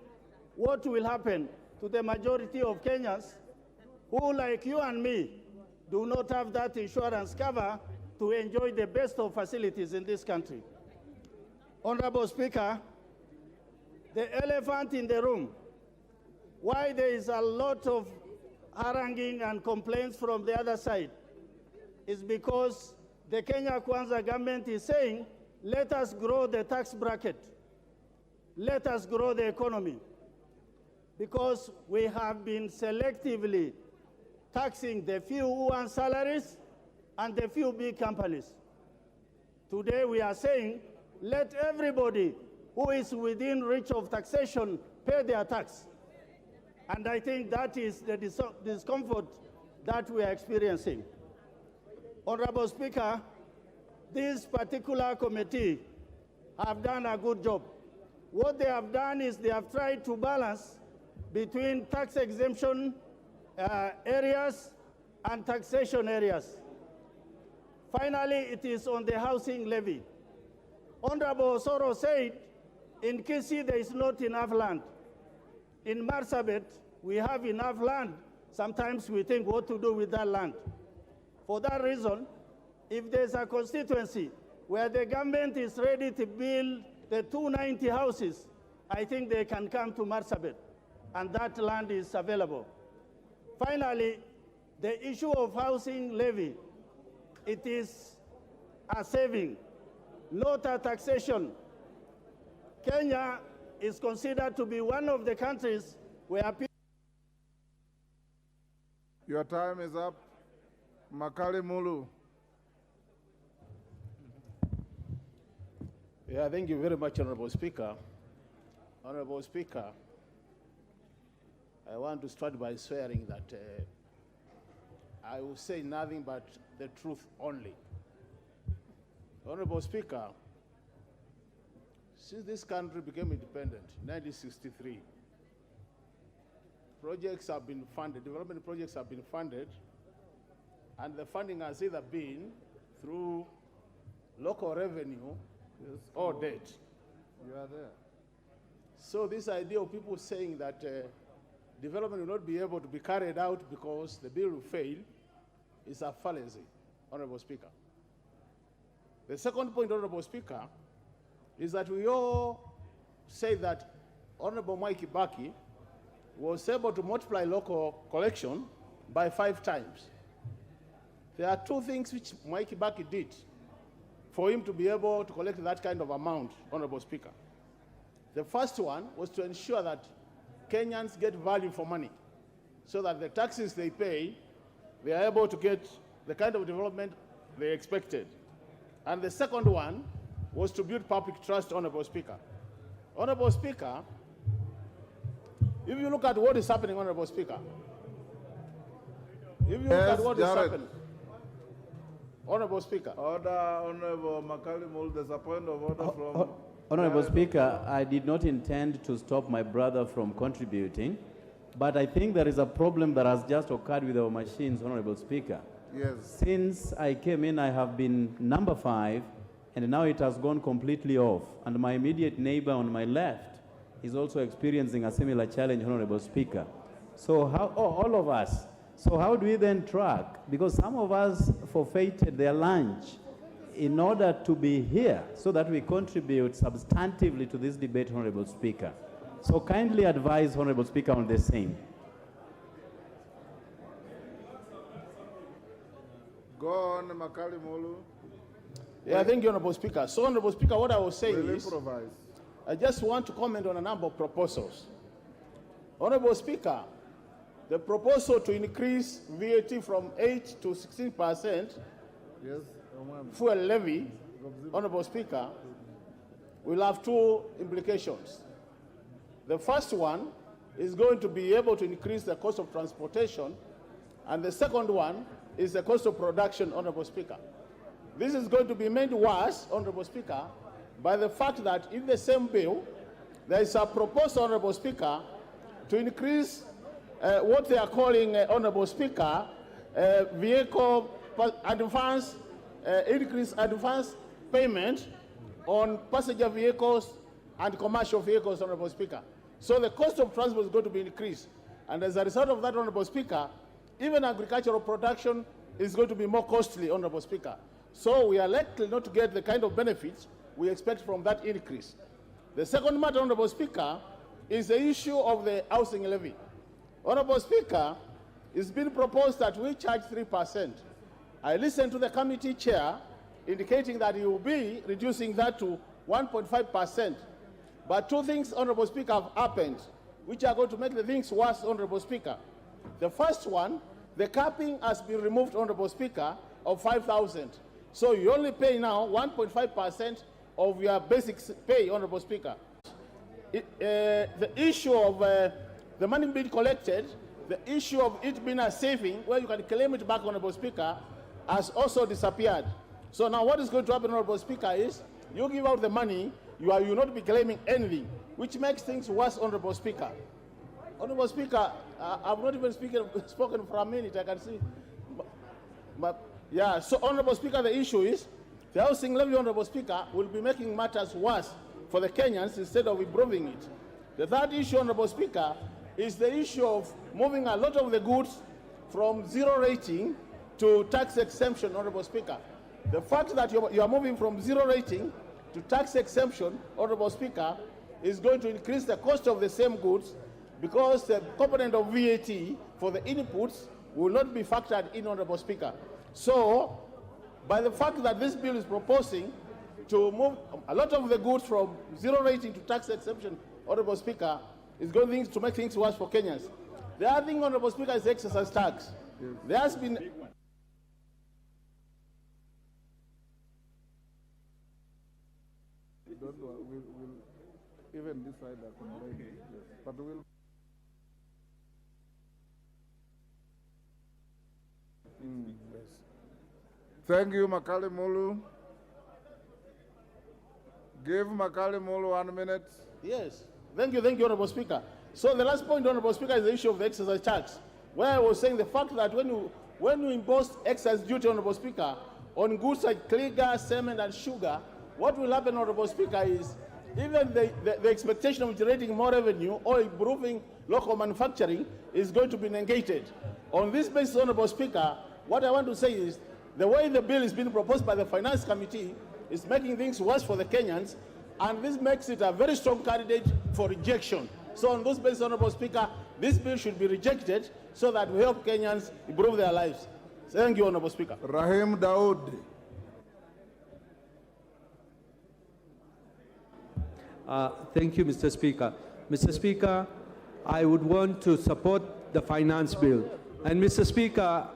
what will happen to the majority of Kenyans who, like you and me, do not have that insurance cover to enjoy the best of facilities in this country? Honorable Speaker, the elephant in the room, why there is a lot of haranguing and complaints from the other side, is because the Kenya Kwanza government is saying, let us grow the tax bracket. Let us grow the economy. Because we have been selectively taxing the few who earn salaries and the few big companies. Today we are saying, let everybody who is within reach of taxation pay their tax. And I think that is the discomfort that we are experiencing. Honorable Speaker, this particular committee have done a good job. What they have done is they have tried to balance between tax exemption areas and taxation areas. Finally, it is on the housing levy. Honorable Osoro said, in Kisii there is not enough land. In Marsabit, we have enough land. Sometimes we think what to do with that land. For that reason, if there's a constituency where the government is ready to build the 290 houses, I think they can come to Marsabit, and that land is available. Finally, the issue of housing levy, it is a saving, not a taxation. Kenya is considered to be one of the countries where people... Your time is up. Makali Mulu. Yeah, thank you very much, Honorable Speaker. Honorable Speaker, I want to start by swearing that I will say nothing but the truth only. Honorable Speaker, since this country became independent in 1963, projects have been funded, development projects have been funded, and the funding has either been through local revenue or debt. You are there. So this idea of people saying that development will not be able to be carried out because the bill will fail is a fallacy, Honorable Speaker. The second point, Honorable Speaker, is that we all say that Honorable Mwai Kibaki was able to multiply local collection by 5 times. There are 2 things which Mwai Kibaki did for him to be able to collect that kind of amount, Honorable Speaker. The first one was to ensure that Kenyans get value for money, so that the taxes they pay, they are able to get the kind of development they expected. And the second one was to build public trust, Honorable Speaker. Honorable Speaker, if you look at what is happening, Honorable Speaker, if you look at what is happening, Honorable Speaker. Order, Honorable Makali Mulu, there's a point of order from... Honorable Speaker, I did not intend to stop my brother from contributing, but I think there is a problem that has just occurred with our machines, Honorable Speaker. Yes. Since I came in, I have been number 5, and now it has gone completely off. And my immediate neighbor on my left is also experiencing a similar challenge, Honorable Speaker. So how, all of us, so how do we then track? Because some of us forfeited their lunch in order to be here so that we contribute substantively to this debate, Honorable Speaker. So kindly advise, Honorable Speaker, on the same. Go on, Makali Mulu. Yeah, thank you, Honorable Speaker. So, Honorable Speaker, what I was saying We'll is, improvise. I just want to comment on a number of proposals. Honorable Speaker, the proposal to increase VAT from 8 to 16% Yes, fuel levy, Honorable Speaker, will have two implications. The first one is going to be able to increase the cost of transportation, and the second one is the cost of production, Honorable Speaker. This is going to be made worse, Honorable Speaker, by the fact that in the same bill, there is a proposal, Honorable Speaker, to increase what they are calling, Honorable Speaker, vehicle advance, increase advance payment on passenger vehicles and commercial vehicles, Honorable Speaker. So the cost of transport is going to be increased. And as a result of that, Honorable Speaker, even agricultural production is going to be more costly, Honorable Speaker. So we are likely not to get the kind of benefits we expect from that increase. The second matter, Honorable Speaker, is the issue of the housing levy. Honorable Speaker, it's been proposed that we charge 3%. I listened to the committee chair indicating that he will be reducing that to 1.5%. But two things, Honorable Speaker, have happened, which are going to make the things worse, Honorable Speaker. The first one, the capping has been removed, Honorable Speaker, of 5,000. So you only pay now 1.5% of your basic pay, Honorable Speaker. The issue of the money being collected, the issue of it being a saving, where you can claim it back, Honorable Speaker, has also disappeared. So now what is going to happen, Honorable Speaker, is you give out the money, you will not be claiming anything, which makes things worse, Honorable Speaker. Honorable Speaker, I've not even spoken for a minute, I can see. But yeah, so Honorable Speaker, the issue is the housing levy, Honorable Speaker, will be making matters worse for the Kenyans instead of improving it. The third issue, Honorable Speaker, is the issue of moving a lot of the goods from zero rating to tax exemption, Honorable Speaker. The fact that you are moving from zero rating to tax exemption, Honorable Speaker, is going to increase the cost of the same goods because the component of VAT for the inputs will not be factored in, Honorable Speaker. So, by the fact that this bill is proposing to move a lot of the goods from zero rating to tax exemption, Honorable Speaker, is going to make things worse for Kenyans. The other thing, Honorable Speaker, is excise tax. Yes. There has been we'll even decide that. Okay. Yes. But we'll. Yes. Thank you, Makali Mulu. Give Makali Mulu 1 minute. Yes. Thank you, Honorable Speaker. So the last point, Honorable Speaker, is the issue of the excise tax, where I was saying the fact that when you impose excise duty, Honorable Speaker, on goods like clear gas, cement, and sugar, what will happen, Honorable Speaker, is even the expectation of generating more revenue or improving local manufacturing is going to be negated. On this basis, Honorable Speaker, what I want to say is the way the bill is being proposed by the Finance Committee is making things worse for the Kenyans, and this makes it a very strong candidate for rejection. So on those basis, Honorable Speaker, this bill should be rejected so that we help Kenyans improve their lives. Thank you, Honorable Speaker. Rahim Daud. Thank you, Mr. Speaker. Mr. Speaker, I would want to support the finance bill. And Mr. Speaker,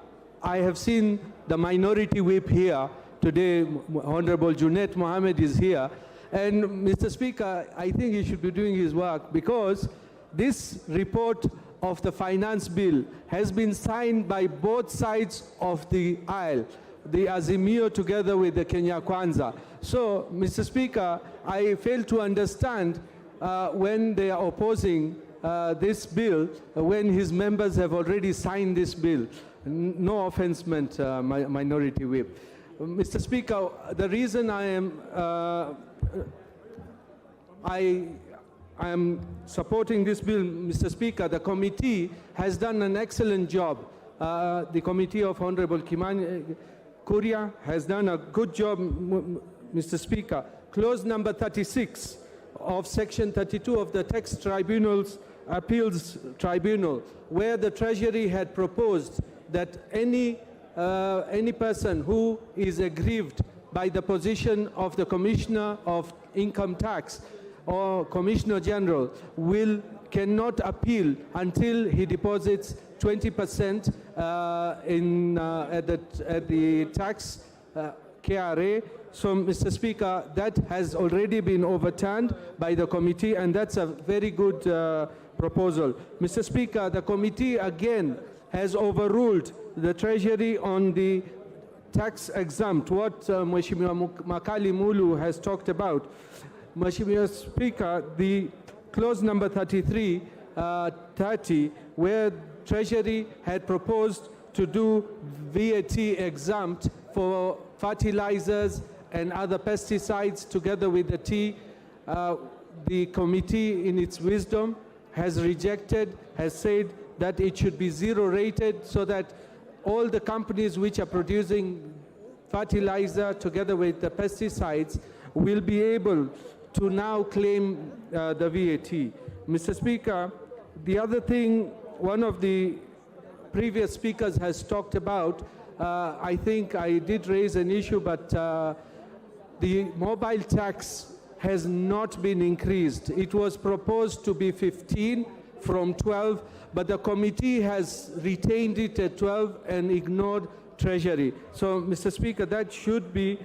I have seen the minority whip here today. Honorable Junet Mohammed is here. And Mr. Speaker, I think he should be doing his work because this report of the finance bill has been signed by both sides of the aisle, the Azimio together with the Kenya Kwanza. So, Mr. Speaker, I fail to understand when they are opposing this bill, when his members have already signed this bill. No offense meant, minority whip. Mr. Speaker, the reason I am supporting this bill, Mr. Speaker, the committee has done an excellent job. The committee of Honorable Kimani Kuria has done a good job, Mr. Speaker. Clause number 36 of Section 32 of the Tax Tribunal's Appeals Tribunal, where the Treasury had proposed that any person who is aggrieved by the position of the Commissioner of Income Tax or Commissioner General cannot appeal until he deposits 20% at the tax KRA. So, Mr. Speaker, that has already been overturned by the committee, and that's a very good proposal. Mr. Speaker, the committee again has overruled the Treasury on the tax exempt, what Mheshimiwa Makali Mulu has talked about. Mheshimiwa Speaker, the clause number 3330, where Treasury had proposed to do VAT exempt for fertilizers and other pesticides together with the tea, the committee in its wisdom has rejected, has said that it should be zero rated so that all the companies which are producing fertilizer together with the pesticides will be able to now claim the VAT. Mr. Speaker, the other thing one of the previous speakers has talked about, I think I did raise an issue, but the mobile tax has not been increased. It was proposed to be 15 from 12, but the committee has retained it at 12 and ignored Treasury. So, Mr. Speaker, that should be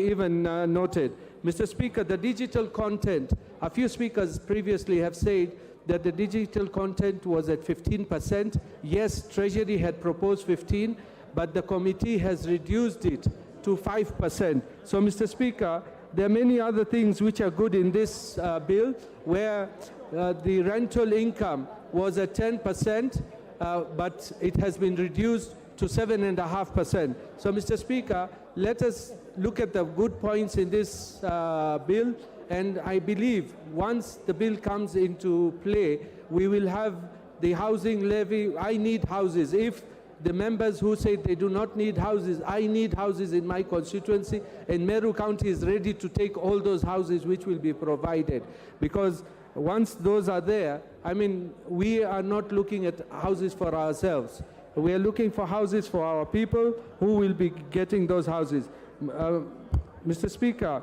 even noted. Mr. Speaker, the digital content, a few speakers previously have said that the digital content was at 15%. Yes, Treasury had proposed 15, but the committee has reduced it to 5%. So, Mr. Speaker, there are many other things which are good in this bill, where the rental income was at 10%, but it has been reduced to 7.5%. So, Mr. Speaker, let us look at the good points in this bill, and I believe once the bill comes into play, we will have the housing levy. I need houses. If the members who say they do not need houses, I need houses in my constituency, and Meru County is ready to take all those houses which will be provided. Because once those are there, I mean, we are not looking at houses for ourselves. We are looking for houses for our people who will be getting those houses. Mr. Speaker,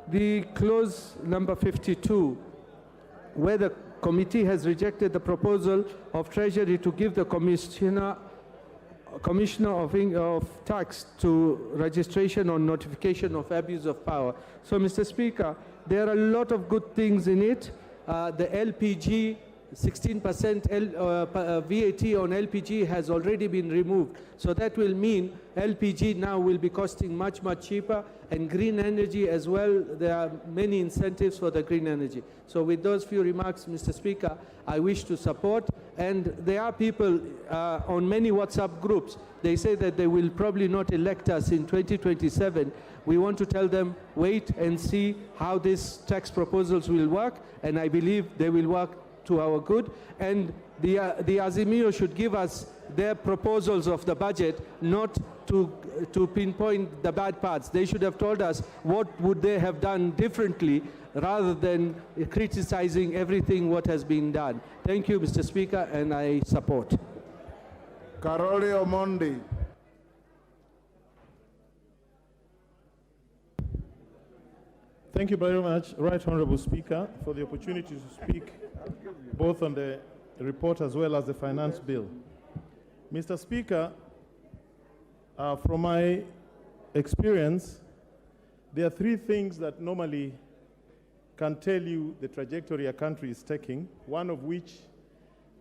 the clause number 52, where the committee has rejected the proposal of Treasury to give the Commissioner of Tax to registration on notification of abuse of power. So, Mr. Speaker, there are a lot of good things in it. The LPG, 16% VAT on LPG has already been removed. So that will mean LPG now will be costing much, much cheaper, and green energy as well. There are many incentives for the green energy. So with those few remarks, Mr. Speaker, I wish to support. And there are people on many WhatsApp groups, they say that they will probably not elect us in 2027. We want to tell them, wait and see how these tax proposals will work, and I believe they will work to our good. And the Azimio should give us their proposals of the budget, not to pinpoint the bad parts. They should have told us what would they have done differently, rather than criticizing everything what has been done. Thank you, Mr. Speaker, and I support. Karoli Omondi. Thank you very much, Right Honorable Speaker, for the opportunity to speak both on the report as well as the finance bill. Mr. Speaker, from my experience, there are three things that normally can tell you the trajectory a country is taking, one of which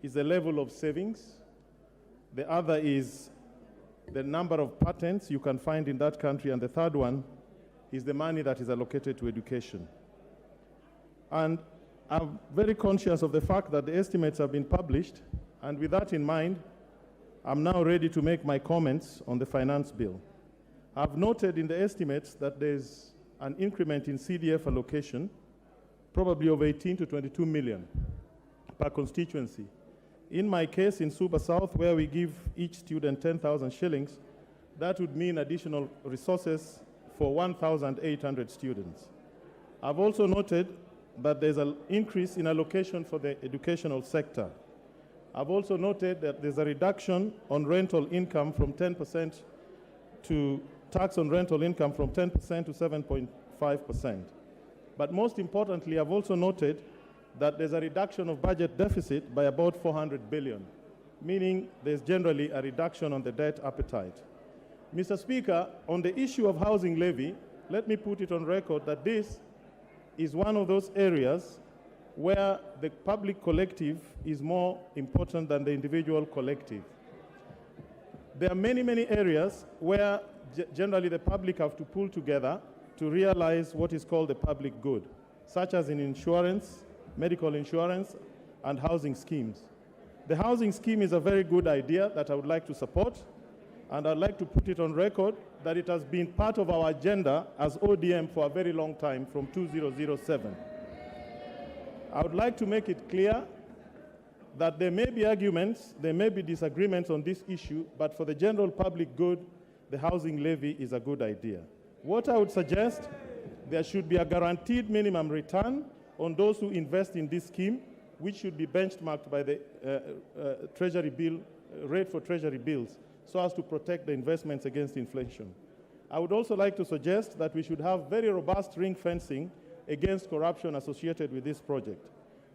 is the level of savings. The other is the number of patents you can find in that country, and the third one is the money that is allocated to education. And I'm very conscious of the fact that the estimates have been published, and with that in mind, I'm now ready to make my comments on the finance bill. I've noted in the estimates that there's an increment in CDF allocation, probably of 18 to 22 million per constituency. In my case, in Suba South, where we give each student 10,000 shillings, that would mean additional resources for 1,800 students. I've also noted that there's an increase in allocation for the educational sector. I've also noted that there's a reduction on rental income from 10% to tax on rental income from 10% to 7.5%. But most importantly, I've also noted that there's a reduction of budget deficit by about 400 billion, meaning there's generally a reduction on the debt appetite. Mr. Speaker, on the issue of housing levy, let me put it on record that this is one of those areas where the public collective is more important than the individual collective. There are many, many areas where generally the public have to pull together to realize what is called the public good, such as in insurance, medical insurance, and housing schemes. The housing scheme is a very good idea that I would like to support, and I'd like to put it on record that it has been part of our agenda as ODM for a very long time, from 2007. I would like to make it clear that there may be arguments, there may be disagreements on this issue, but for the general public good, the housing levy is a good idea. What I would suggest, there should be a guaranteed minimum return on those who invest in this scheme, which should be benchmarked by the treasury bill, rate for treasury bills, so as to protect the investments against inflation. I would also like to suggest that we should have very robust ring fencing against corruption associated with this project.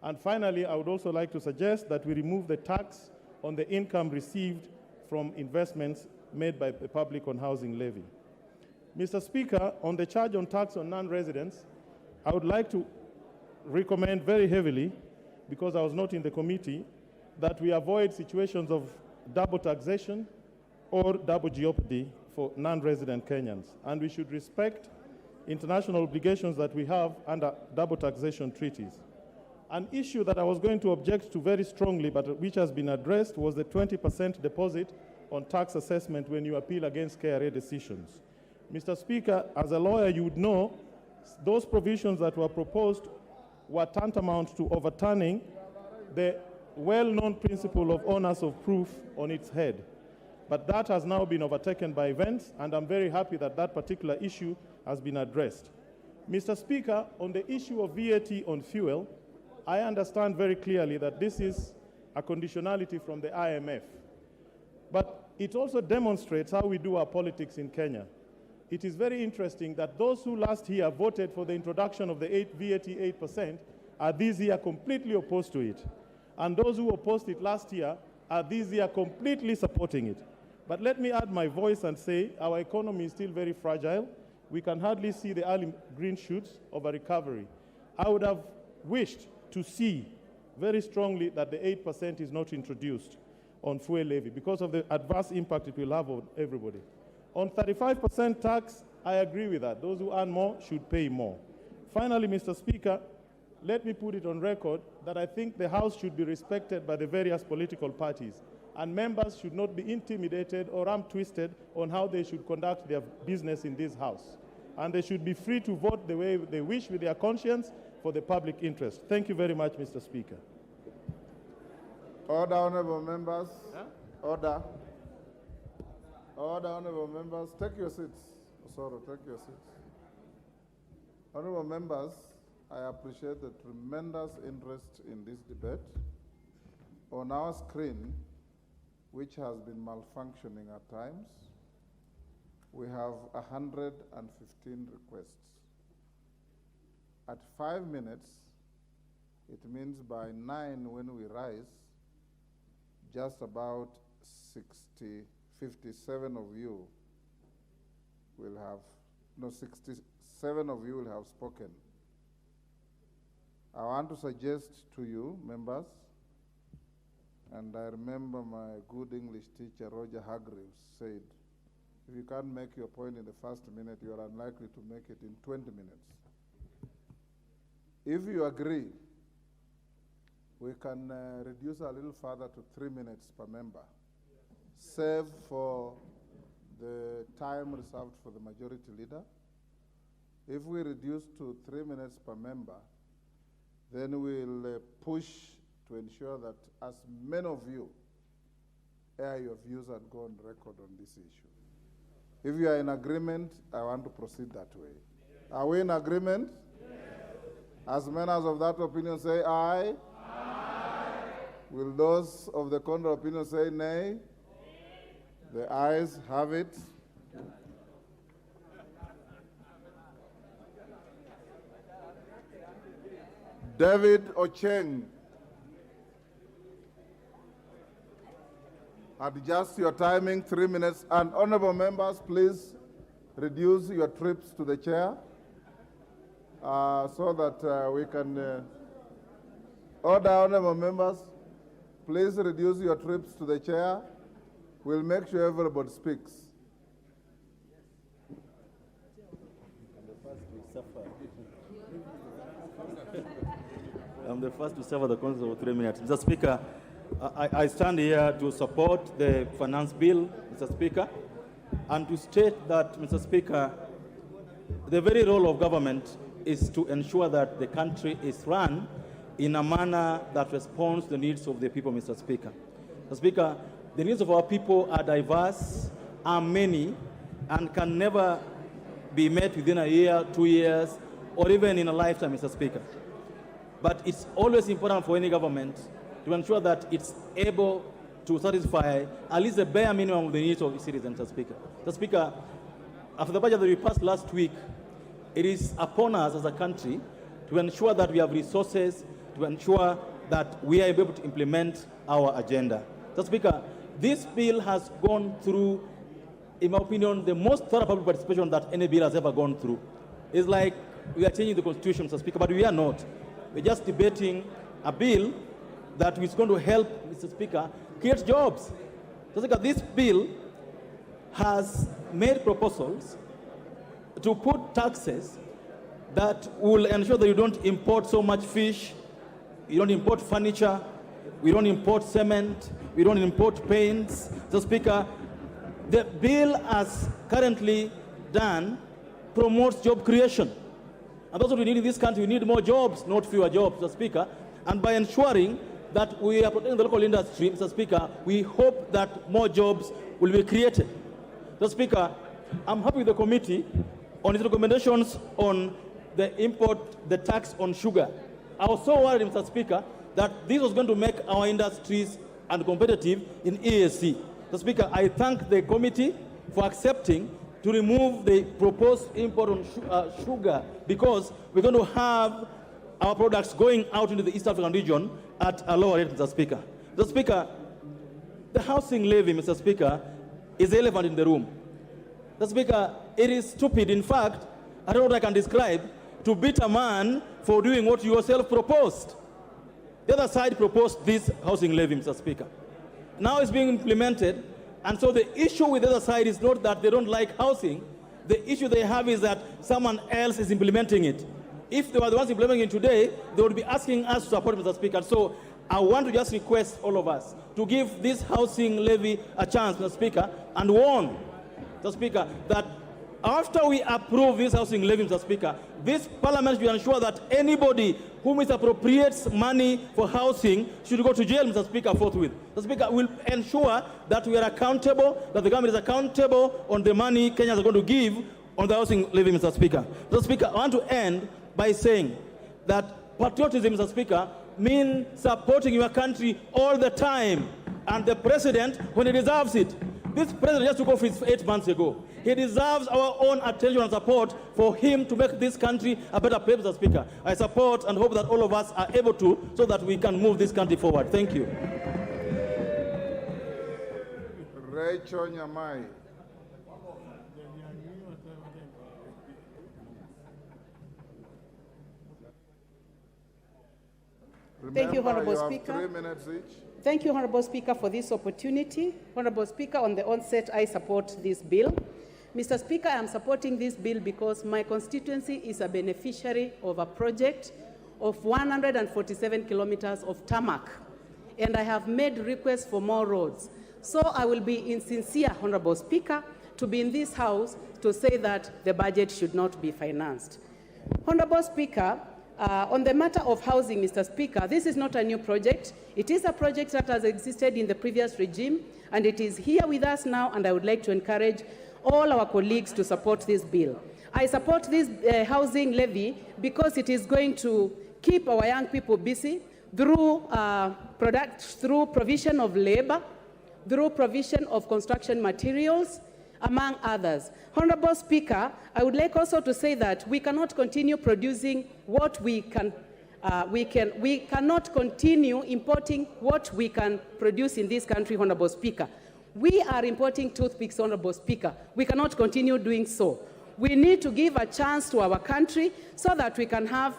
And finally, I would also like to suggest that we remove the tax on the income received from investments made by the public on housing levy. Mr. Speaker, on the charge on tax on non-residents, I would like to recommend very heavily, because I was not in the committee, that we avoid situations of double taxation or double jeopardy for non-resident Kenyans. And we should respect international obligations that we have under double taxation treaties. An issue that I was going to object to very strongly, but which has been addressed, was the 20% deposit on tax assessment when you appeal against KRA decisions. Mr. Speaker, as a lawyer, you would know those provisions that were proposed were tantamount to overturning the well-known principle of onus of proof on its head. But that has now been overtaken by events, and I'm very happy that that particular issue has been addressed. Mr. Speaker, on the issue of VAT on fuel, I understand very clearly that this is a conditionality from the IMF. But it also demonstrates how we do our politics in Kenya. It is very interesting that those who last year voted for the introduction of the VAT 8% are this year completely opposed to it. And those who opposed it last year are this year completely supporting it. But let me add my voice and say our economy is still very fragile. We can hardly see the early green shoots of a recovery. I would have wished to see very strongly that the 8% is not introduced on fuel levy because of the adverse impact it will have on everybody. On 35% tax, I agree with that. Those who earn more should pay more. Finally, Mr. Speaker, let me put it on record that I think the House should be respected by the various political parties, and members should not be intimidated or arm-twisted on how they should conduct their business in this House. And they should be free to vote the way they wish with their conscience for the public interest. Thank you very much, Mr. Speaker. Order, honorable members. Order. Order, honorable members. Take your seats. Sorry, take your seats. Honorable members, I appreciate the tremendous interest in this debate. On our screen, which has been malfunctioning at times, we have 115 requests. At 5 minutes, it means by 9 when we rise, just about 57 of you will have, no, 67 of you will have spoken. I want to suggest to you, members, and I remember my good English teacher, Roger Hargreaves, said, if you can't make your point in the first minute, you are unlikely to make it in 20 minutes. If you agree, we can reduce a little further to 3 minutes per member, save for the time reserved for the majority leader. If we reduce to 3 minutes per member, then we'll push to ensure that as many of you air your views and go on record on this issue. If you are in agreement, I want to proceed that way. Are we in agreement? Yes. As many as of that opinion say aye. Aye. Will those of the contrary opinion say nay? The ayes have it. David Ocheng. Adjust your timing, 3 minutes. And honorable members, please reduce your trips to the chair so that we can order. Honorable members, please reduce your trips to the chair. We'll make sure everybody speaks. I'm the first to suffer the consequences of 3 minutes. Mr. Speaker, I stand here to support the finance bill, Mr. Speaker, and to state that, Mr. Speaker, the very role of government is to ensure that the country is run in a manner that responds to the needs of the people, Mr. Speaker. Mr. Speaker, the needs of our people are diverse, are many, and can never be met within a year, 2 years, or even in a lifetime, Mr. Speaker. But it's always important for any government to ensure that it's able to satisfy at least the bare minimum of the needs of the citizens, Mr. Speaker. Mr. Speaker, after the budget that we passed last week, it is upon us as a country to ensure that we have resources, to ensure that we are able to implement our agenda. Mr. Speaker, this bill has gone through, in my opinion, the most thorough public participation that any bill has ever gone through. It's like we are changing the Constitution, Mr. Speaker, but we are not. We're just debating a bill that is going to help, Mr. Speaker, create jobs. Mr. Speaker, this bill has made proposals to put taxes that will ensure that you don't import so much fish, you don't import furniture, we don't import cement, we don't import paints. Mr. Speaker, the bill as currently done promotes job creation. And that's what we need in this country. We need more jobs, not fewer jobs, Mr. Speaker. And by ensuring that we are protecting the local industry, Mr. Speaker, we hope that more jobs will be created. Mr. Speaker, I'm happy with the committee on its recommendations on the tax on sugar. I was so worried, Mr. Speaker, that this was going to make our industries uncompetitive in EAC. Mr. Speaker, I thank the committee for accepting to remove the proposed import on sugar, because we're going to have our products going out into the East African region at a lower rate, Mr. Speaker. Mr. Speaker, the housing levy, Mr. Speaker, is the elephant in the room. Mr. Speaker, it is stupid. In fact, I don't know what I can describe, to beat a man for doing what you yourself proposed. The other side proposed this housing levy, Mr. Speaker. Now it's being implemented. And so the issue with the other side is not that they don't like housing. The issue they have is that someone else is implementing it. If they were the ones implementing it today, they would be asking us to support, Mr. Speaker. So I want to just request all of us to give this housing levy a chance, Mr. Speaker, and warn, Mr. Speaker, that after we approve this housing levy, Mr. Speaker, this parliament should ensure that anybody who misappropriates money for housing should go to jail, Mr. Speaker, forthwith. Mr. Speaker, we'll ensure that we are accountable, that the government is accountable on the money Kenyans are going to give on the housing levy, Mr. Speaker. Mr. Speaker, I want to end by saying that patriotism, Mr. Speaker, means supporting your country all the time, and the president when he deserves it. This president just took office 8 months ago. He deserves our own attention and support for him to make this country a better place, Mr. Speaker. I support and hope that all of us are able to, so that we can move this country forward. Thank you. Rachel Nyamai. Thank you, Remember, Honorable you have Speaker. 3 minutes each. Thank you, Honorable Speaker, for this opportunity. Honorable Speaker, on the onset, I support this bill. Mr. Speaker, I am supporting this bill because my constituency is a beneficiary of a project of 147 kilometers of tarmac, and I have made requests for more roads. So I will be insincere, Honorable Speaker, to be in this House to say that the budget should not be financed. Honorable Speaker, on the matter of housing, Mr. Speaker, this is not a new project. It is a project that has existed in the previous regime, and it is here with us now, and I would like to encourage all our colleagues to support this bill. I support this housing levy because it is going to keep our young people busy through provision of labor, through provision of construction materials, among others. Honorable Speaker, I would like also to say that we cannot continue producing what we can we cannot continue importing what we can produce in this country, Honorable Speaker. We are importing toothpicks, Honorable Speaker. We cannot continue doing so. We need to give a chance to our country so that we can have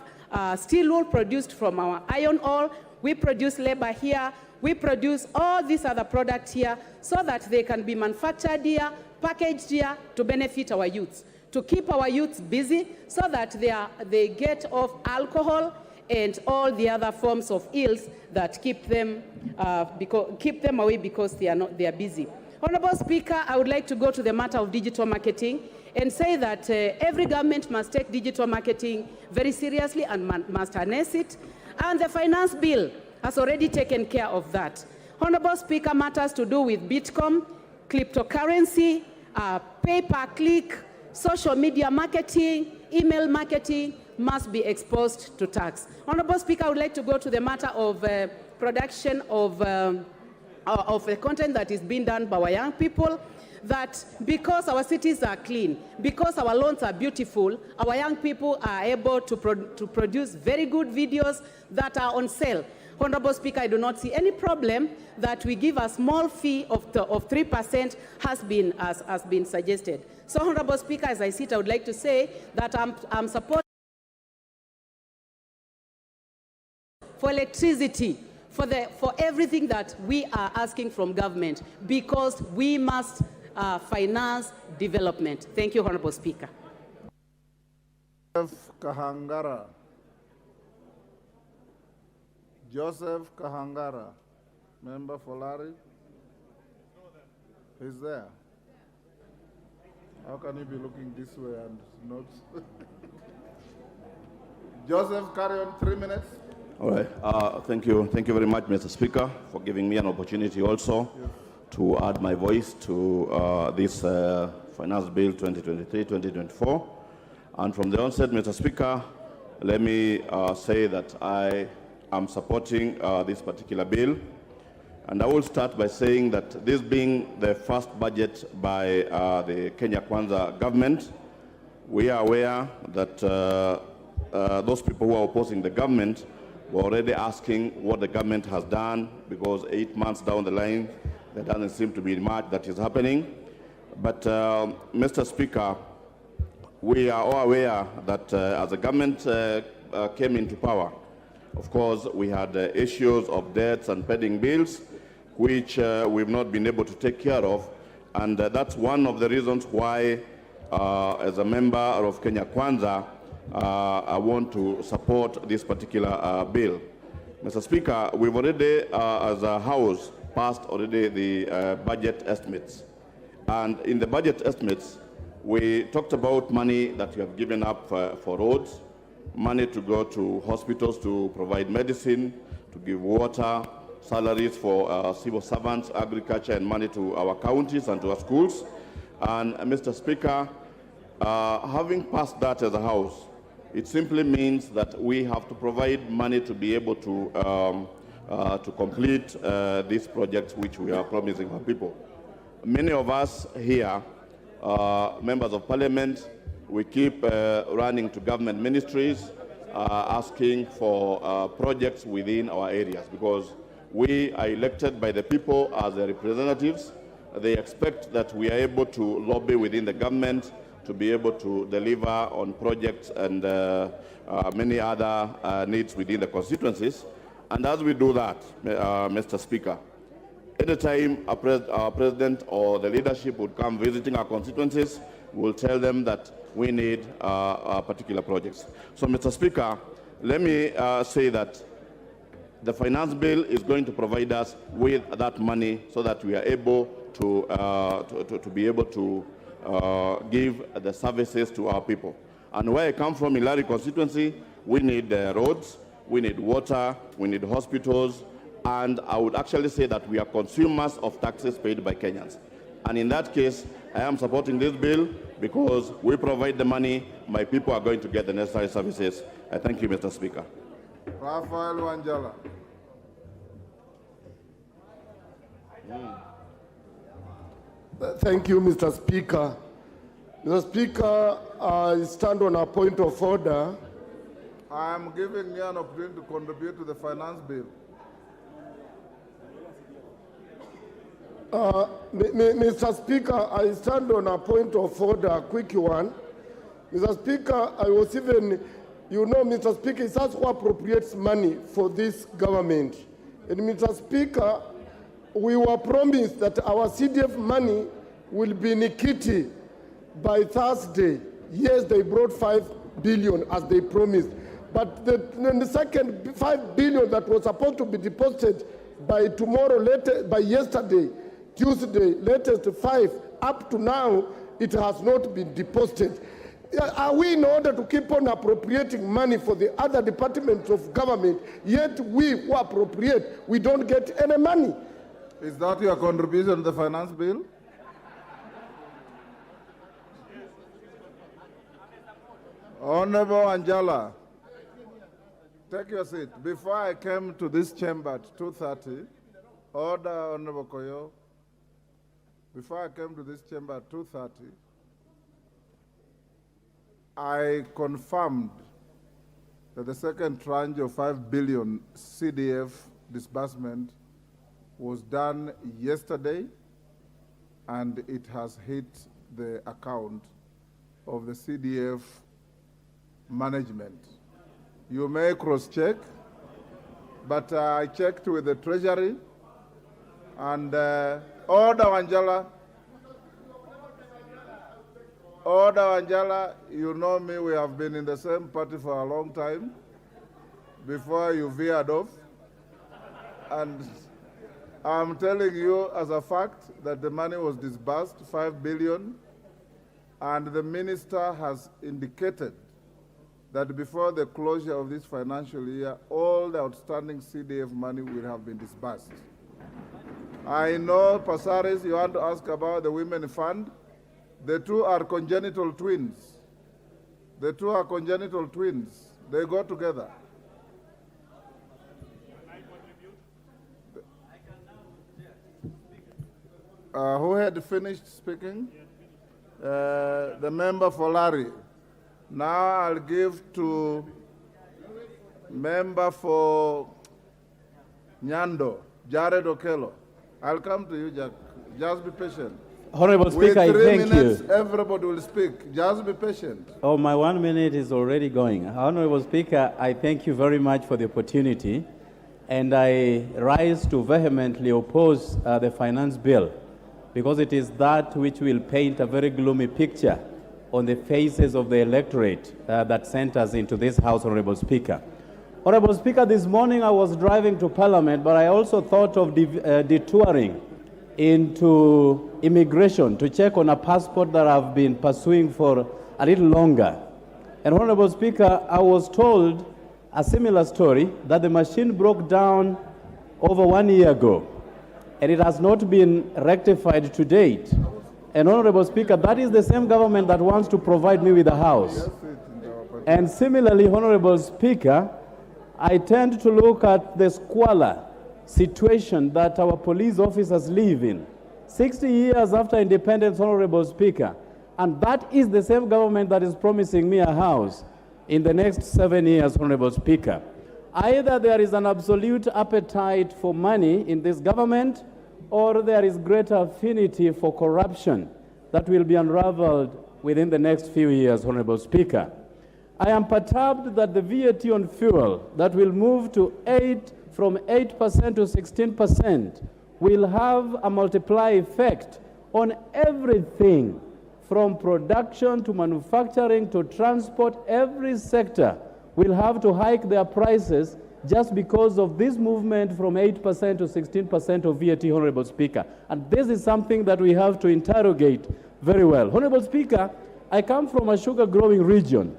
steel wool produced from our iron ore. We produce labor here. We produce all these other products here so that they can be manufactured here, packaged here to benefit our youths, to keep our youths busy so that they get off alcohol and all the other forms of ills that keep them away because they are busy. Honorable Speaker, I would like to go to the matter of digital marketing and say that every government must take digital marketing very seriously and must harness it. And the finance bill has already taken care of that. Honorable Speaker, matters to do with Bitcoin, cryptocurrency, pay-per-click, social media marketing, email marketing must be exposed to tax. Honorable Speaker, I would like to go to the matter of production of the content that is being done by our young people, that because our cities are clean, because our lawns are beautiful, our young people are able to produce very good videos that are on sale. Honorable Speaker, I do not see any problem that we give a small fee of 3% has been suggested. So, Honorable Speaker, as I sit, I would like to say that I'm supporting for electricity, for everything that we are asking from government, because we must finance development. Thank you, Honorable Speaker. Kahangara. Joseph Kahangara, member for Larry. He's there. How can he be looking this way and not? Joseph, carry on 3 minutes. All right. Thank you. Thank you very much, Mr. Speaker, for giving me an opportunity also to add my voice to this Finance Bill 2023-2024. And from the onset, Mr. Speaker, let me say that I am supporting this particular bill. And I will start by saying that this being the first budget by the Kenya Kwanza government, we are aware that those people who are opposing the government were already asking what the government has done, because 8 months down the line, there doesn't seem to be much that is happening. But Mr. Speaker, we are all aware that as the government came into power, of course, we had issues of debts and pending bills, which we've not been able to take care of. And that's one of the reasons why, as a member of Kenya Kwanza, I want to support this particular bill. Mr. Speaker, we've already, as a House, passed already the budget estimates. And in the budget estimates, we talked about money that we have given up for roads, money to go to hospitals to provide medicine, to give water, salaries for civil servants, agriculture, and money to our counties and to our schools. And Mr. Speaker, having passed that as a House, it simply means that we have to provide money to be able to complete these projects which we are promising our people. Many of us here, members of parliament, we keep running to government ministries, asking for projects within our areas, because we are elected by the people as their representatives. They expect that we are able to lobby within the government to be able to deliver on projects and many other needs within the constituencies. And as we do that, Mr. Speaker, anytime our president or the leadership would come visiting our constituencies, we'll tell them that we need particular projects. So, Mr. Speaker, let me say that the finance bill is going to provide us with that money so that we are able to be able to give the services to our people. And where I come from in Larry constituency, we need roads, we need water, we need hospitals, and I would actually say that we are consumers of taxes paid by Kenyans. And in that case, I am supporting this bill because we provide the money, my people are going to get the necessary services. I thank you, Mr. Speaker. Raphael Wanjala. Thank you, Mr. Speaker. Mr. Speaker, I stand on a point of order I am giving you an opportunity to contribute to the finance bill. Mr. Speaker, I stand on a point of order, a quick one. Mr. Speaker, I was even, you know, Mr. Speaker, it's us who appropriates money for this government. And Mr. Speaker, we were promised that our CDF money will be in Kitty by Thursday. Yes, they brought 5 billion as they promised. But the second 5 billion that was supposed to be deposited by tomorrow, by yesterday, Tuesday, latest 5, up to now, it has not been deposited. Are we in order to keep on appropriating money for the other departments of government, yet we who appropriate, we don't get any money? Is that your contribution to the finance bill? Honorable Anjala, take your seat. Before I came to this chamber at 2:30, order, Honorable Koyo. Before I came to this chamber at 2:30, I confirmed that the second tranche of 5 billion CDF disbursement was done yesterday, and it has hit the account of the CDF management. You may cross-check, but I checked with the Treasury, and Order Anjala. Order Anjala, you know me, we have been in the same party for a long time before you veered off. And I'm telling you as a fact that the money was disbursed, 5 billion, and the minister has indicated that before the closure of this financial year, all the outstanding CDF money will have been disbursed. I know, Pasaris, you want to ask about the Women Fund. The two are congenital twins. The two are congenital twins. They go together. Who had finished speaking? The member for Larry. Now I'll give to member for Nyando, Jared Okello. I'll come to you, Jack. Just be patient. Honorable Speaker, I thank minutes, you. Everybody will speak. Just be patient. Oh, my 1 minute is already going. Honorable Speaker, I thank you very much for the opportunity, and I rise to vehemently oppose the finance bill, because it is that which will paint a very gloomy picture on the faces of the electorate that sent us into this House, Honorable Speaker. Honorable Speaker, this morning I was driving to Parliament, but I also thought of detouring into immigration to check on a passport that I've been pursuing for a little longer. And Honorable Speaker, I was told a similar story, that the machine broke down over 1 year ago, and it has not been rectified to date. And Honorable Speaker, that is the same government that wants to provide me with a house. And similarly, Honorable Speaker, I tend to look at the squalor situation that our police officers live in 60 years after independence, Honorable Speaker. And that is the same government that is promising me a house in the next 7 years, Honorable Speaker. Either there is an absolute appetite for money in this government, or there is greater affinity for corruption that will be unraveled within the next few years, Honorable Speaker. I am perturbed that the VAT on fuel that will move to from 8% to 16% will have a multiply effect on everything from production to manufacturing to transport. Every sector will have to hike their prices just because of this movement from 8% to 16% of VAT, Honorable Speaker. And this is something that we have to interrogate very well. Honorable Speaker, I come from a sugar-growing region,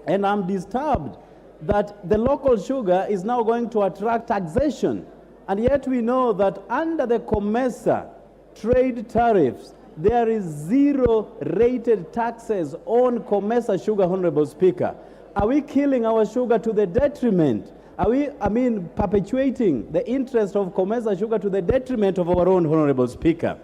and I'm disturbed that the local sugar is now going to attract taxation. And yet we know that under the COMESA trade tariffs, there is zero rated taxes on COMESA sugar, Honorable Speaker. Are we killing our sugar to the detriment? Are we, perpetuating the interest of COMESA sugar to the detriment of our own, Honorable Speaker?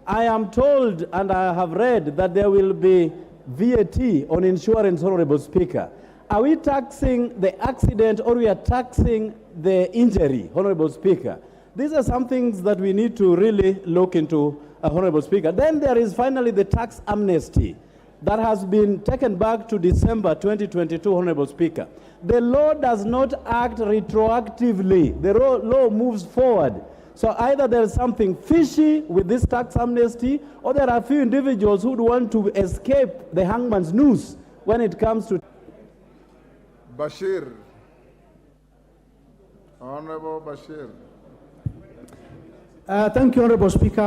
I am told, and I have read, that there will be VAT on insurance, Honorable Speaker. are we taxing the accident or we are taxing the injury, Honorable Speaker? These are some things that we need to really look into, Honorable Speaker. Then there is finally the tax amnesty that has been taken back to December 2022, Honorable Speaker. The law does not act retroactively. The law moves forward. So either there is something fishy with this tax amnesty, or there are a few individuals who would want to escape the hangman's noose when it comes to... Bashir. Honorable Bashir. Thank you, Honorable Speaker.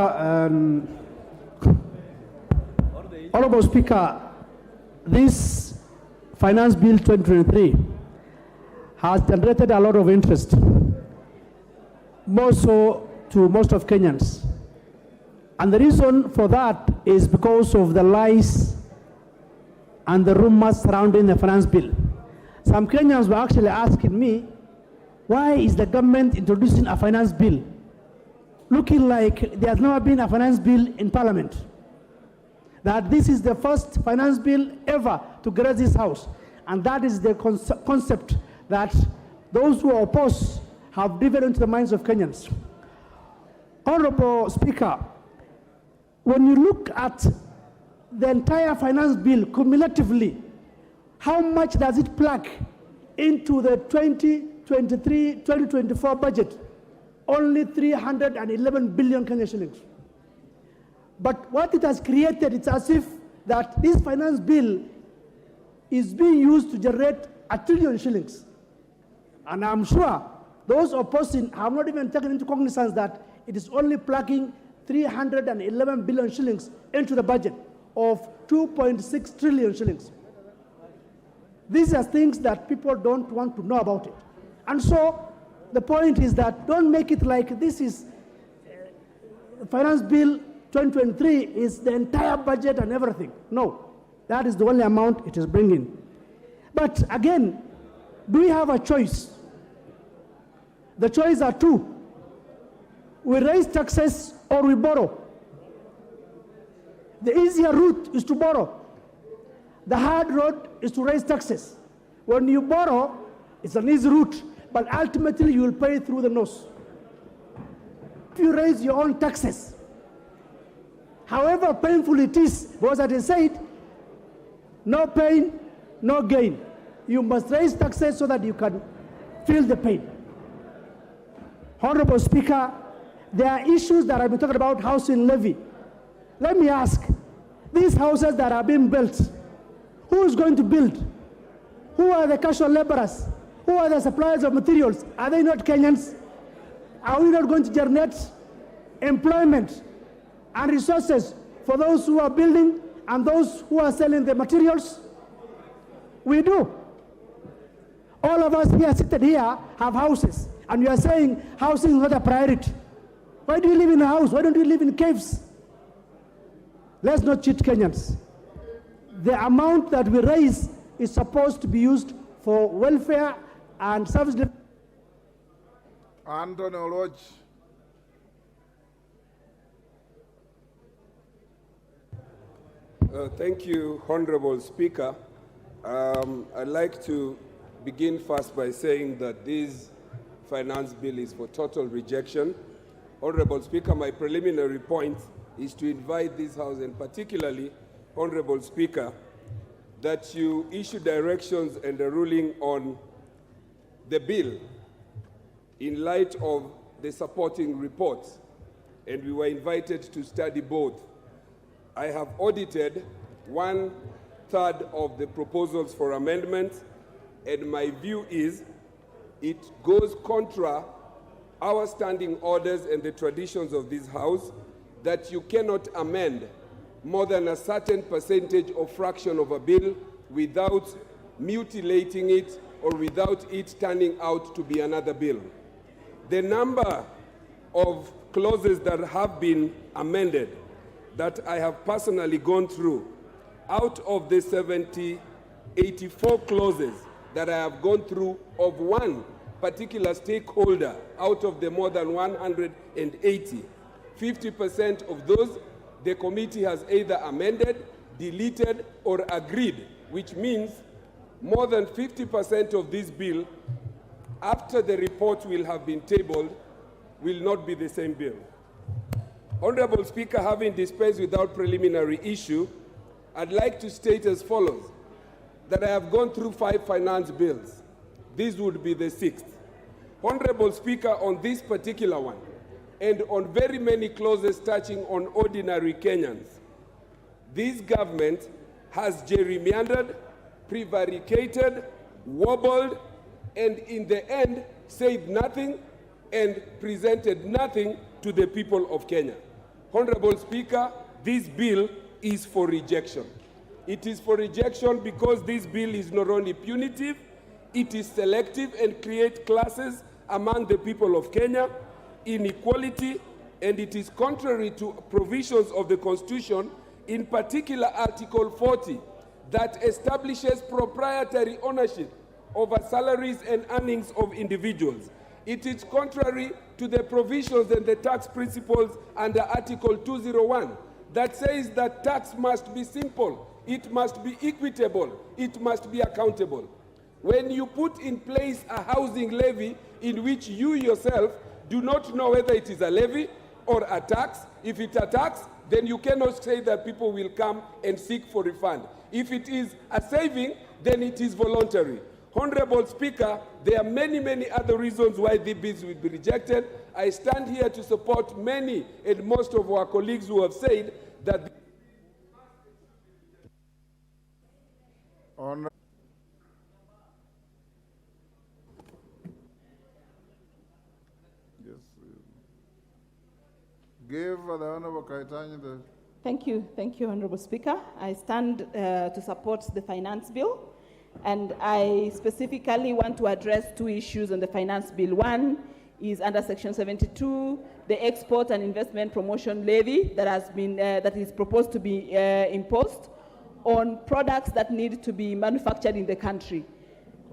Honorable Speaker, this Finance Bill 2023 has generated a lot of interest, more so to most of Kenyans. And the reason for that is because of the lies and the rumors surrounding the Finance Bill. Some Kenyans were actually asking me, why is the government introducing a Finance Bill looking like there has never been a Finance Bill in Parliament? That this is the first Finance Bill ever to grace this House. And that is the concept that those who oppose have driven into the minds of Kenyans. Honorable Speaker, when you look at the entire Finance Bill cumulatively, how much does it plug into the 2023-2024 budget? Only 311 billion Kenyan shillings. But what it has created, it's as if that this Finance Bill is being used to generate 1 trillion shillings. And I'm sure those opposing have not even taken into cognizance that it is only plugging 311 billion shillings into the budget of 2.6 trillion shillings. These are things that people don't want to know about it. And so the point is that don't make it like this is Finance Bill 2023 is the entire budget and everything. No, that is the only amount it is bringing. But again, do we have a choice? The choices are two. We raise taxes or we borrow. The easier route is to borrow. The hard road is to raise taxes. When you borrow, it's an easy route, but ultimately you will pay through the nose. If you raise your own taxes, however painful it is, because as I said, no pain, no gain. You must raise taxes so that you can feel the pain. Honorable Speaker, there are issues that I've been talking about, housing levy. Let me ask, these houses that are being built, who is going to build? Who are the casual laborers? Who are the suppliers of materials? Are they not Kenyans? Are we not going to generate employment and resources for those who are building and those who are selling the materials? We do. All of us here seated here have houses, and you are saying housing is not a priority. Why do you live in a house? Why don't you live in caves? Let's not cheat Kenyans. The amount that we raise is supposed to be used for welfare and service. Anthony Oroch. Thank you, Honorable Speaker. I'd like to begin first by saying that this finance bill is for total rejection. Honorable Speaker, my preliminary point is to invite this House, and particularly, Honorable Speaker, that you issue directions and a ruling on the bill in light of the supporting reports, and we were invited to study both. I have audited 1/3 of the proposals for amendment, and my view is it goes contra our standing orders and the traditions of this House that you cannot amend more than a certain percentage or fraction of a bill without mutilating it or without it turning out to be another bill. The number of clauses that have been amended that I have personally gone through, out of the 84 clauses that I have gone through of one particular stakeholder out of the more than 180, 50% of those the committee has either amended, deleted, or agreed, which means more than 50% of this bill, after the report will have been tabled, will not be the same bill. Honorable Speaker, having dispensed without preliminary issue, I'd like to state as follows, that I have gone through 5 finance bills. This would be the 6th. Honorable Speaker, on this particular one, and on very many clauses touching on ordinary Kenyans, this government has gerrymandered, prevaricated, wobbled, and in the end said nothing and presented nothing to the people of Kenya. Honorable Speaker, this bill is for rejection. It is for rejection because this bill is not only punitive, it is selective and creates classes among the people of Kenya, inequality, and it is contrary to provisions of the Constitution, in particular Article 40, that establishes proprietary ownership over salaries and earnings of individuals. It is contrary to the provisions and the tax principles under Article 201 that says that tax must be simple, it must be equitable, it must be accountable. When you put in place a housing levy in which you yourself do not know whether it is a levy or a tax, if it's a tax, then you cannot say that people will come and seek for refund. If it is a saving, then it is voluntary. Honorable Speaker, there are many, many other reasons why the bills will be rejected. I stand here to support many and most of our colleagues who have said that. Give the Honorable Kaitanyi the... Thank you, Honorable Speaker. I stand to support the finance bill, and I specifically want to address 2 issues on the finance bill. One is under Section 72, the export and investment promotion levy that has been that is proposed to be imposed on products that need to be manufactured in the country.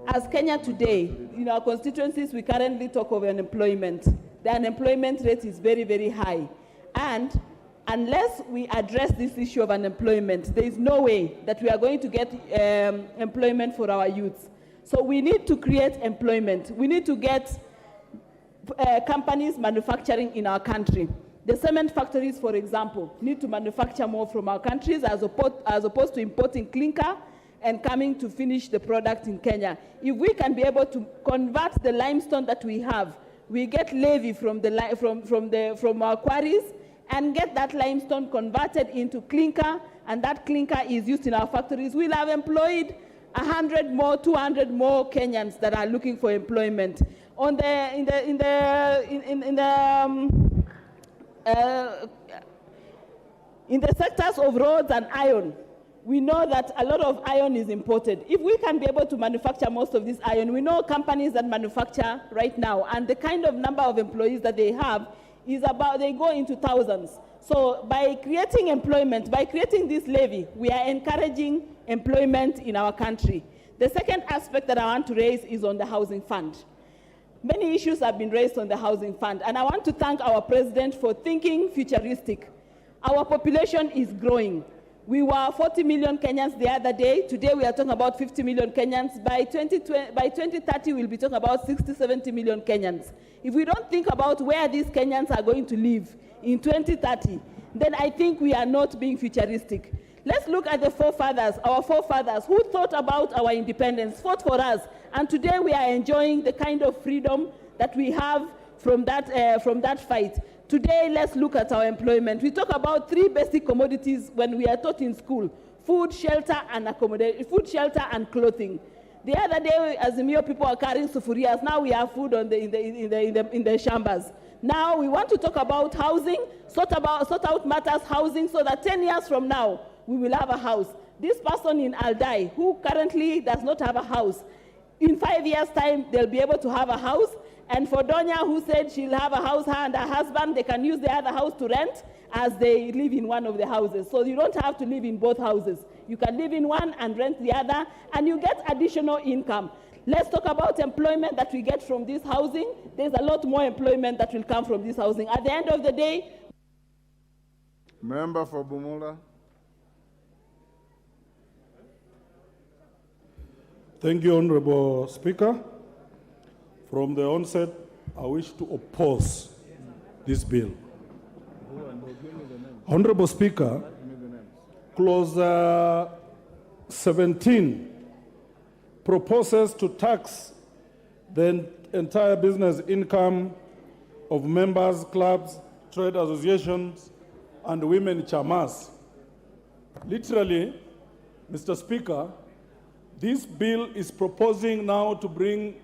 As Kenya today, in our constituencies, we currently talk of unemployment. The unemployment rate is very, very high. And unless we address this issue of unemployment, there is no way that we are going to get employment for our youths. So we need to create employment. We need to get companies manufacturing in our country. The cement factories, for example, need to manufacture more from our countries as opposed to importing clinker and coming to finish the product in Kenya. If we can be able to convert the limestone that we have, we get levy from our quarries and get that limestone converted into clinker, and that clinker is used in our factories, we'll have employed 100 more, 200 more Kenyans that are looking for employment. In the sectors of roads and iron, we know that a lot of iron is imported. If we can be able to manufacture most of this iron, we know companies that manufacture right now, and the kind of number of employees that they have is they go into thousands. So by creating employment, by creating this levy, we are encouraging employment in our country. The second aspect that I want to raise is on the housing fund. Many issues have been raised on the housing fund, and I want to thank our president for thinking futuristic. Our population is growing. We were 40 million Kenyans the other day. Today we are talking about 50 million Kenyans. By 2030, we'll be talking about 60, 70 million Kenyans. If we don't think about where these Kenyans are going to live in 2030, then I think we are not being futuristic. Let's look at the forefathers, our forefathers, who thought about our independence, fought for us, and today we are enjoying the kind of freedom that we have from that fight. Today, let's look at our employment. We talk about 3 basic commodities when we are taught in school: food, shelter, and accommodation. Food, shelter, and clothing. The other day, as the Mio people are carrying sufurias, now we have food in the shambas. Now we want to talk about housing, sort out matters housing, so that 10 years from now we will have a house. This person in Aldai, who currently does not have a house, in 5 years' time they'll be able to have a house. And for Donya, who said she'll have a house, her and her husband, they can use the other house to rent as they live in one of the houses. So you don't have to live in both houses. You can live in one and rent the other, and you get additional income. Let's talk about employment that we get from this housing. There's a lot more employment that will come from this housing. At the end of the day... Member for Bumula. Thank you, Honorable Speaker. From the onset, I wish to oppose this bill. Honorable Speaker, Clause 17 proposes to tax the entire business income of members, clubs, trade associations, and women chamas. Literally, Mr. Speaker, this bill is proposing now to bring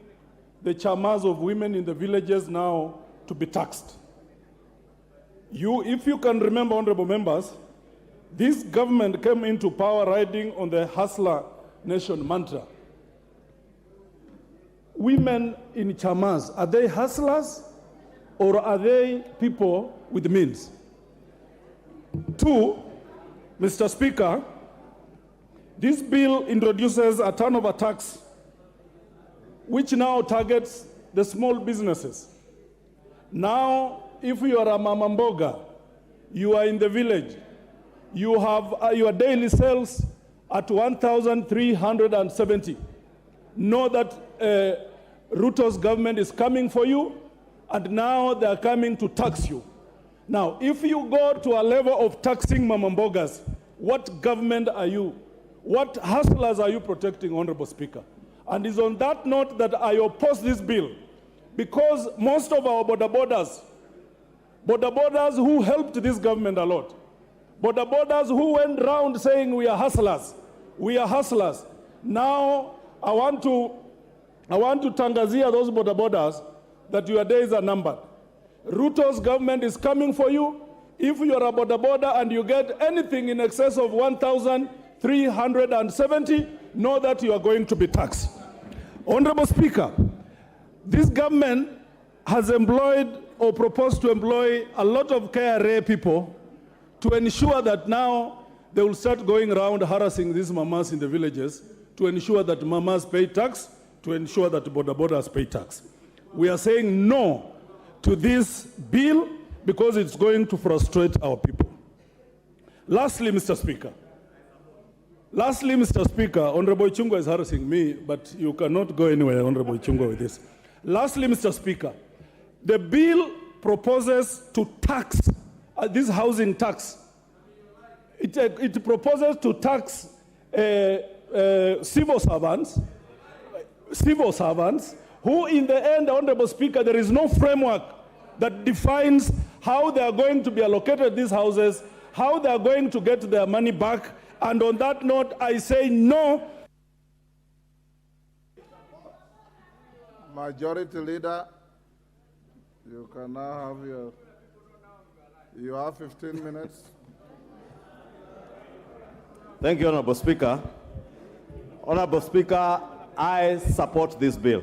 the chamas of women in the villages now to be taxed. If you can remember, honorable members, this government came into power riding on the hustler nation mantra. Women in chamas, are they hustlers or are they people with means? Two, Mr. Speaker, this bill introduces a turnover tax which now targets the small businesses. Now, if you are a mama mboga, you are in the village, you have your daily sales at 1,370. Know that Ruto's government is coming for you, and now they are coming to tax you. Now, if you go to a level of taxing mama mbogas, what government are you? What hustlers are you protecting, Honorable Speaker? And it's on that note that I oppose this bill, because most of our border borders who helped this government a lot, border borders who went round saying we are hustlers. Now I want to tangazia those border borders that your days are numbered. Ruto's government is coming for you. If you are a border and you get anything in excess of 1,370, know that you are going to be taxed. Honorable Speaker, this government has employed or proposed to employ a lot of KRA people to ensure that now they will start going around harassing these mamas in the villages to ensure that mamas pay tax, to ensure that borders pay tax. We are saying no to this bill because it's going to frustrate our people. Lastly, Mr. Speaker, Honorable Ichung'wah is harassing me, but you cannot go anywhere, Honorable Ichung'wah, with this. Lastly, Mr. Speaker, the bill proposes to tax this housing tax. It proposes to tax civil servants who in the end, Honorable Speaker, there is no framework that defines how they are going to be allocated these houses, how they are going to get their money back. And on that note, I say no. Majority Leader, you can now have you have 15 minutes. Thank you, Honorable Speaker. Honorable Speaker, I support this bill.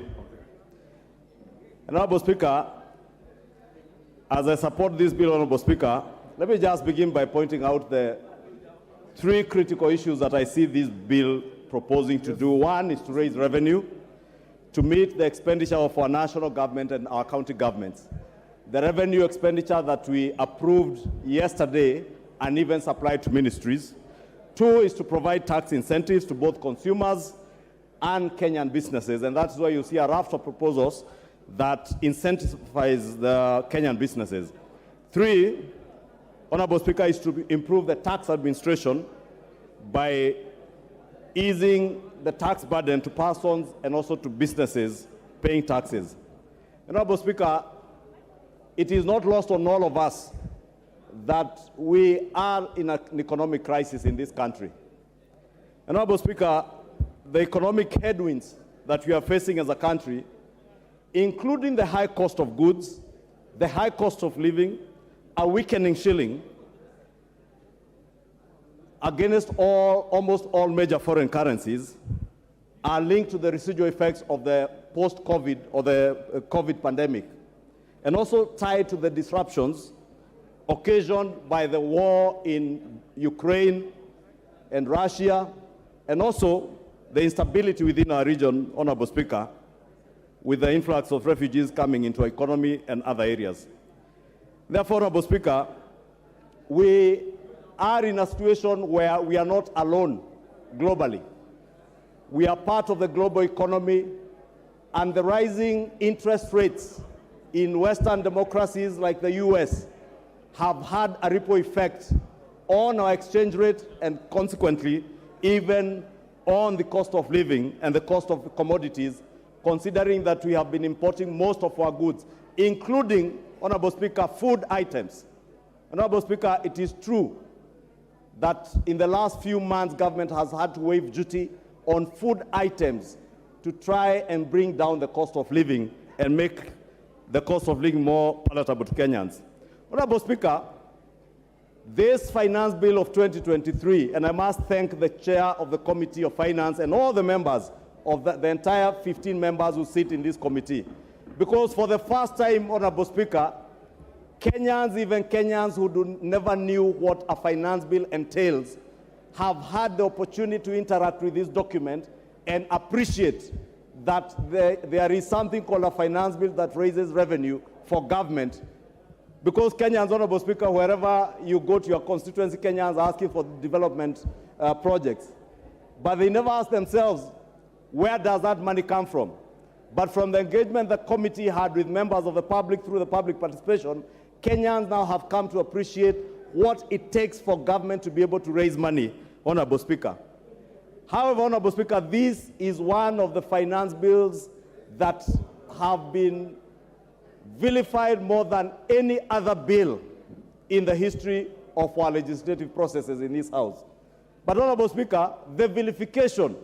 Honorable Speaker, as I support this bill, Honorable Speaker, let me just begin by pointing out the three critical issues that I see this bill proposing to do. One is to raise revenue to meet the expenditure of our national government and our county governments. The revenue expenditure that we approved yesterday and even supplied to ministries. Two is to provide tax incentives to both consumers and Kenyan businesses, and that's why you see a raft of proposals that incentivize the Kenyan businesses. Three, Honorable Speaker, is to improve the tax administration by easing the tax burden to persons and also to businesses paying taxes. Honorable Speaker, it is not lost on all of us that we are in an economic crisis in this country. Honorable Speaker, the economic headwinds that we are facing as a country, including the high cost of goods, the high cost of living, a weakening shilling against almost all major foreign currencies, are linked to the residual effects of the post-COVID or the COVID pandemic, and also tied to the disruptions occasioned by the war in Ukraine and Russia, and also the instability within our region, Honorable Speaker, with the influx of refugees coming into our economy and other areas. Therefore, Honorable Speaker, we are in a situation where we are not alone globally. We are part of the global economy, and the rising interest rates in Western democracies like the US have had a ripple effect on our exchange rate and consequently even on the cost of living and the cost of commodities, considering that we have been importing most of our goods, including, Honorable Speaker, food items. Honorable Speaker, it is true that in the last few months, government has had to waive duty on food items to try and bring down the cost of living and make the cost of living more palatable to Kenyans. Honorable Speaker, this finance bill of 2023, and I must thank the chair of the Committee of Finance and all the members of the entire 15 members who sit in this committee, because for the first time, Honorable Speaker, Kenyans, even Kenyans who never knew what a finance bill entails, have had the opportunity to interact with this document and appreciate that there is something called a finance bill that raises revenue for government. Because Kenyans, Honorable Speaker, wherever you go to your constituency, Kenyans are asking for development projects. But they never ask themselves, where does that money come from? But from the engagement the committee had with members of the public through the public participation, Kenyans now have come to appreciate what it takes for government to be able to raise money, Honorable Speaker. However, Honorable Speaker, this is one of the finance bills that have been vilified more than any other bill in the history of our legislative processes in this House. But, Honorable Speaker, the vilification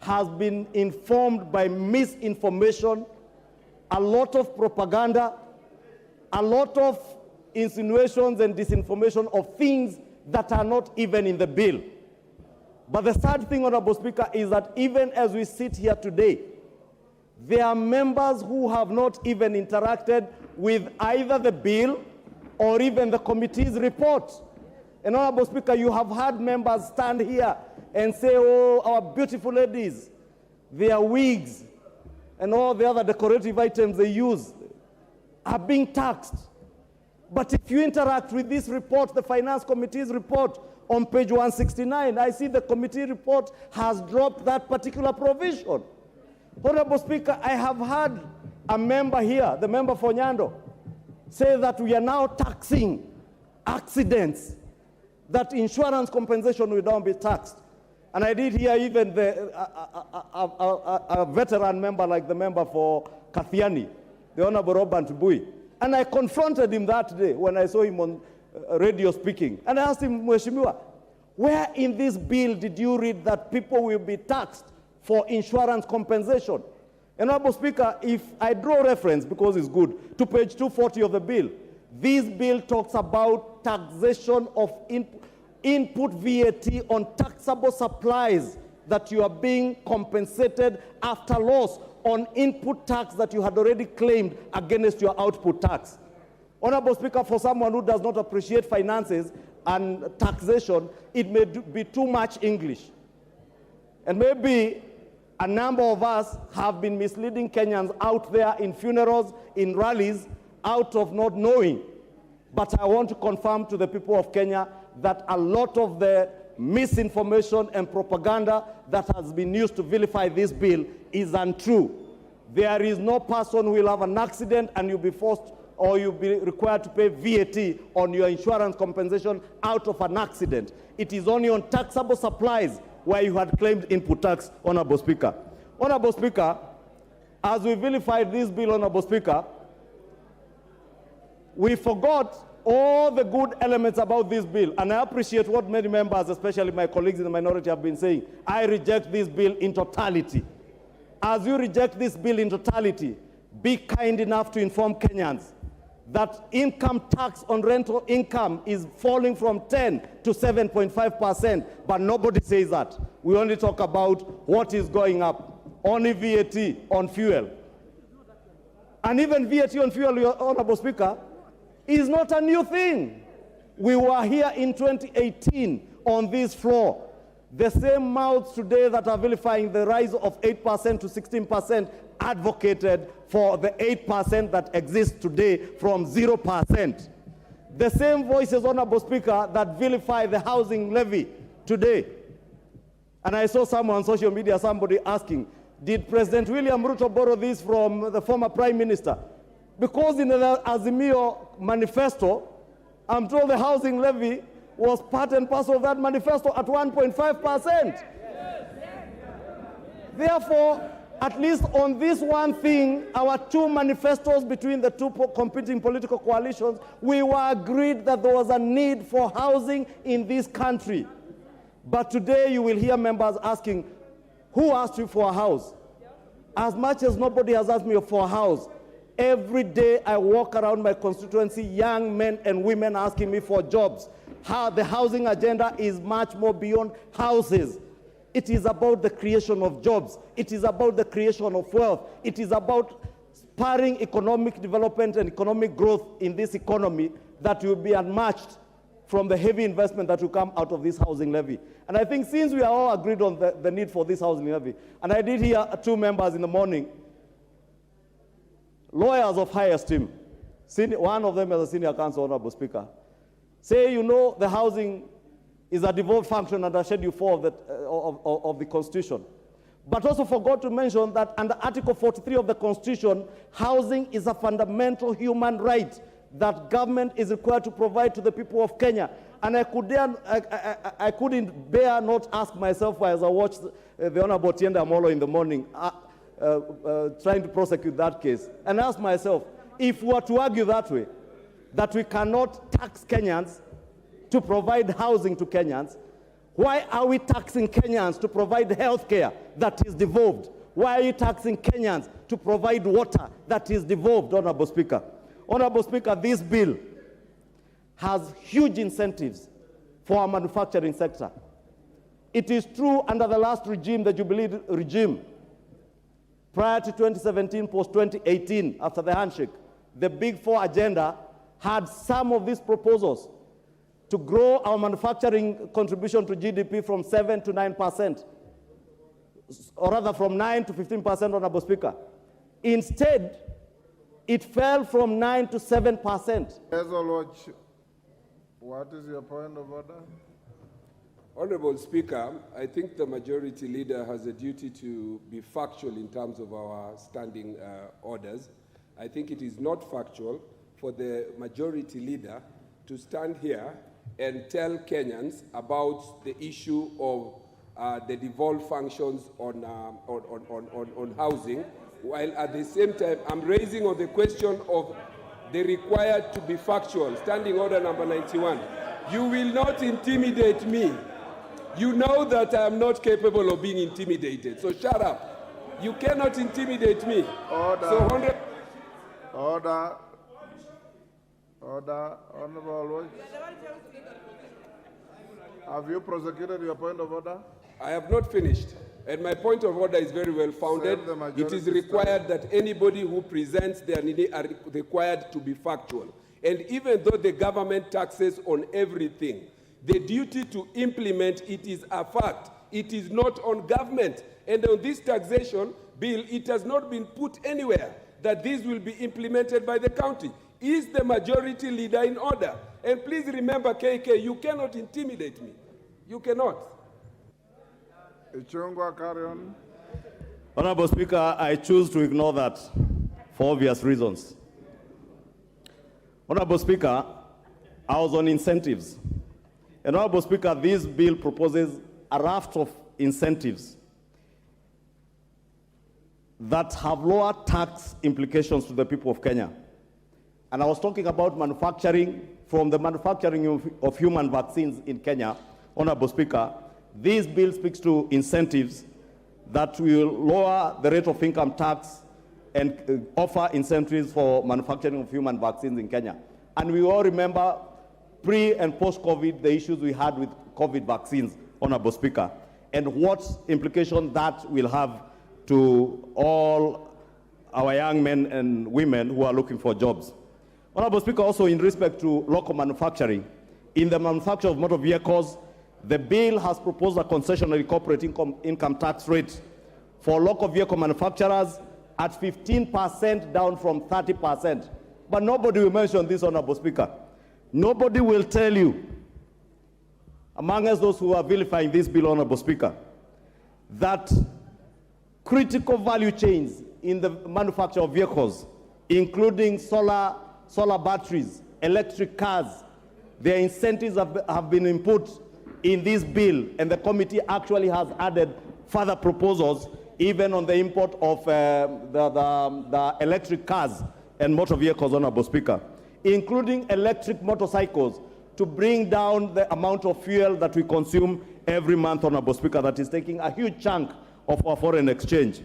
has been informed by misinformation, a lot of propaganda, a lot of insinuations and disinformation of things that are not even in the bill. But the sad thing, Honorable Speaker, is that even as we sit here today, there are members who have not even interacted with either the bill or even the committee's report. And Honorable Speaker, you have had members stand here and say, oh, our beautiful ladies, their wigs and all the other decorative items they use are being taxed. But if you interact with this report, the Finance Committee's report, on page 169, I see the committee report has dropped that particular provision. Honorable Speaker, I have had a member here, the member for Nyando, say that we are now taxing accidents, that insurance compensation will now be taxed. And I did hear even a veteran member like the member for Kathiani, the Honorable Robert Bui. And I confronted him that day when I saw him on radio speaking. And I asked him, Mheshimiwa, where in this bill did you read that people will be taxed for insurance compensation? And Honorable Speaker, if I draw reference, because it's good, to page 240 of the bill, this bill talks about taxation of input VAT on taxable supplies that you are being compensated after loss on input tax that you had already claimed against your output tax. Honorable Speaker, for someone who does not appreciate finances and taxation, it may be too much English. And maybe a number of us have been misleading Kenyans out there in funerals, in rallies, out of not knowing. But I want to confirm to the people of Kenya that a lot of the misinformation and propaganda that has been used to vilify this bill is untrue. There is no person who will have an accident and you'll be forced or you'll be required to pay VAT on your insurance compensation out of an accident. It is only on taxable supplies where you had claimed input tax, Honorable Speaker. Honorable Speaker, as we vilified this bill, Honorable Speaker, we forgot all the good elements about this bill. And I appreciate what many members, especially my colleagues in the minority, have been saying. I reject this bill in totality. As you reject this bill in totality, be kind enough to inform Kenyans that income tax on rental income is falling from 10 to 7.5%, but nobody says that. We only talk about what is going up, only VAT on fuel. And even VAT on fuel, Your Honorable Speaker, is not a new thing. We were here in 2018 on this floor. The same mouths today that are vilifying the rise of 8% to 16% advocated for the 8% that exists today from 0%. The same voices, Honorable Speaker, that vilify the housing levy today And I saw someone on social media, somebody asking, did President William Ruto borrow this from the former Prime Minister? Because in the Azimio manifesto, I'm told the housing levy was part and parcel of that manifesto at 1.5%. Therefore, at least on this one thing, our two manifestos between the two competing political coalitions, we were agreed that there was a need for housing in this country. But today you will hear members asking, who asked you for a house? As much as nobody has asked me for a house, every day I walk around my constituency, young men and women asking me for jobs. How the housing agenda is much more beyond houses. It is about the creation of jobs. It is about the creation of wealth. It is about spurring economic development and economic growth in this economy that will be unmatched from the heavy investment that will come out of this housing levy. And I think since we are all agreed on the need for this housing levy, and I did hear two members in the morning, lawyers of high esteem, one of them is a senior counsel, Honorable Speaker, say, you know, the housing is a devolved function under Schedule 4 of the Constitution. But also forgot to mention that under Article 43 of the Constitution, housing is a fundamental human right that government is required to provide to the people of Kenya. And I couldn't bear not ask myself as I watched the Honorable Tienda Amolo in the morning trying to prosecute that case, and ask myself, if we were to argue that way, that we cannot tax Kenyans to provide housing to Kenyans, why are we taxing Kenyans to provide health care that is devolved? Why are you taxing Kenyans to provide water that is devolved, Honorable Speaker? Honorable Speaker, this bill has huge incentives for our manufacturing sector. It is true under the last regime, the Jubilee regime, prior to 2017, post-2018, after the handshake, the Big Four agenda had some of these proposals to grow our manufacturing contribution to GDP from 7 to 9%, or rather from 9 to 15%, Honorable Speaker. Instead, it fell from 9 to 7%. What is your point of order? Honorable Speaker, I think the majority leader has a duty to be factual in terms of our standing orders. I think it is not factual for the majority leader to stand here and tell Kenyans about the issue of the devolved functions on housing, while at the same time I'm raising on the question of the required to be factual. Standing order number 91. You will not intimidate me. You know that I am not capable of being intimidated, so shut up. You cannot intimidate me. Order. So, Order. Honorable Lodge. Have you prosecuted your point of order? I have not finished. And my point of order is very well founded. It is required that anybody who presents their need are required to be factual. And even though the government taxes on everything, the duty to implement it is a fact. It is not on government. And on this taxation bill, it has not been put anywhere that this will be implemented by the county. Is the majority leader in order? And please remember, KK, you cannot intimidate me. You cannot. Ichungwa, carry on. Honorable Speaker, I choose to ignore that for obvious reasons. Honorable Speaker, I was on incentives. And Honorable Speaker, this bill proposes a raft of incentives that have lower tax implications to the people of Kenya. And I was talking about manufacturing, from the manufacturing of human vaccines in Kenya. Honorable Speaker, this bill speaks to incentives that will lower the rate of income tax and offer incentives for manufacturing of human vaccines in Kenya. And we all remember pre and post-COVID, the issues we had with COVID vaccines, Honorable Speaker, and what implication that will have to all our young men and women who are looking for jobs. Honorable Speaker, also in respect to local manufacturing, in the manufacture of motor vehicles, the bill has proposed a concessionary corporate income tax rate for local vehicle manufacturers at 15%, down from 30%. But nobody will mention this, Honorable Speaker. Nobody will tell you, among us those who are vilifying this bill, Honorable Speaker, that critical value chains in the manufacture of vehicles, including solar batteries, electric cars, their incentives have been input in this bill, and the committee actually has added further proposals even on the import of the electric cars and motor vehicles, Honorable Speaker, including electric motorcycles, to bring down the amount of fuel that we consume every month, Honorable Speaker, that is taking a huge chunk of our foreign exchange.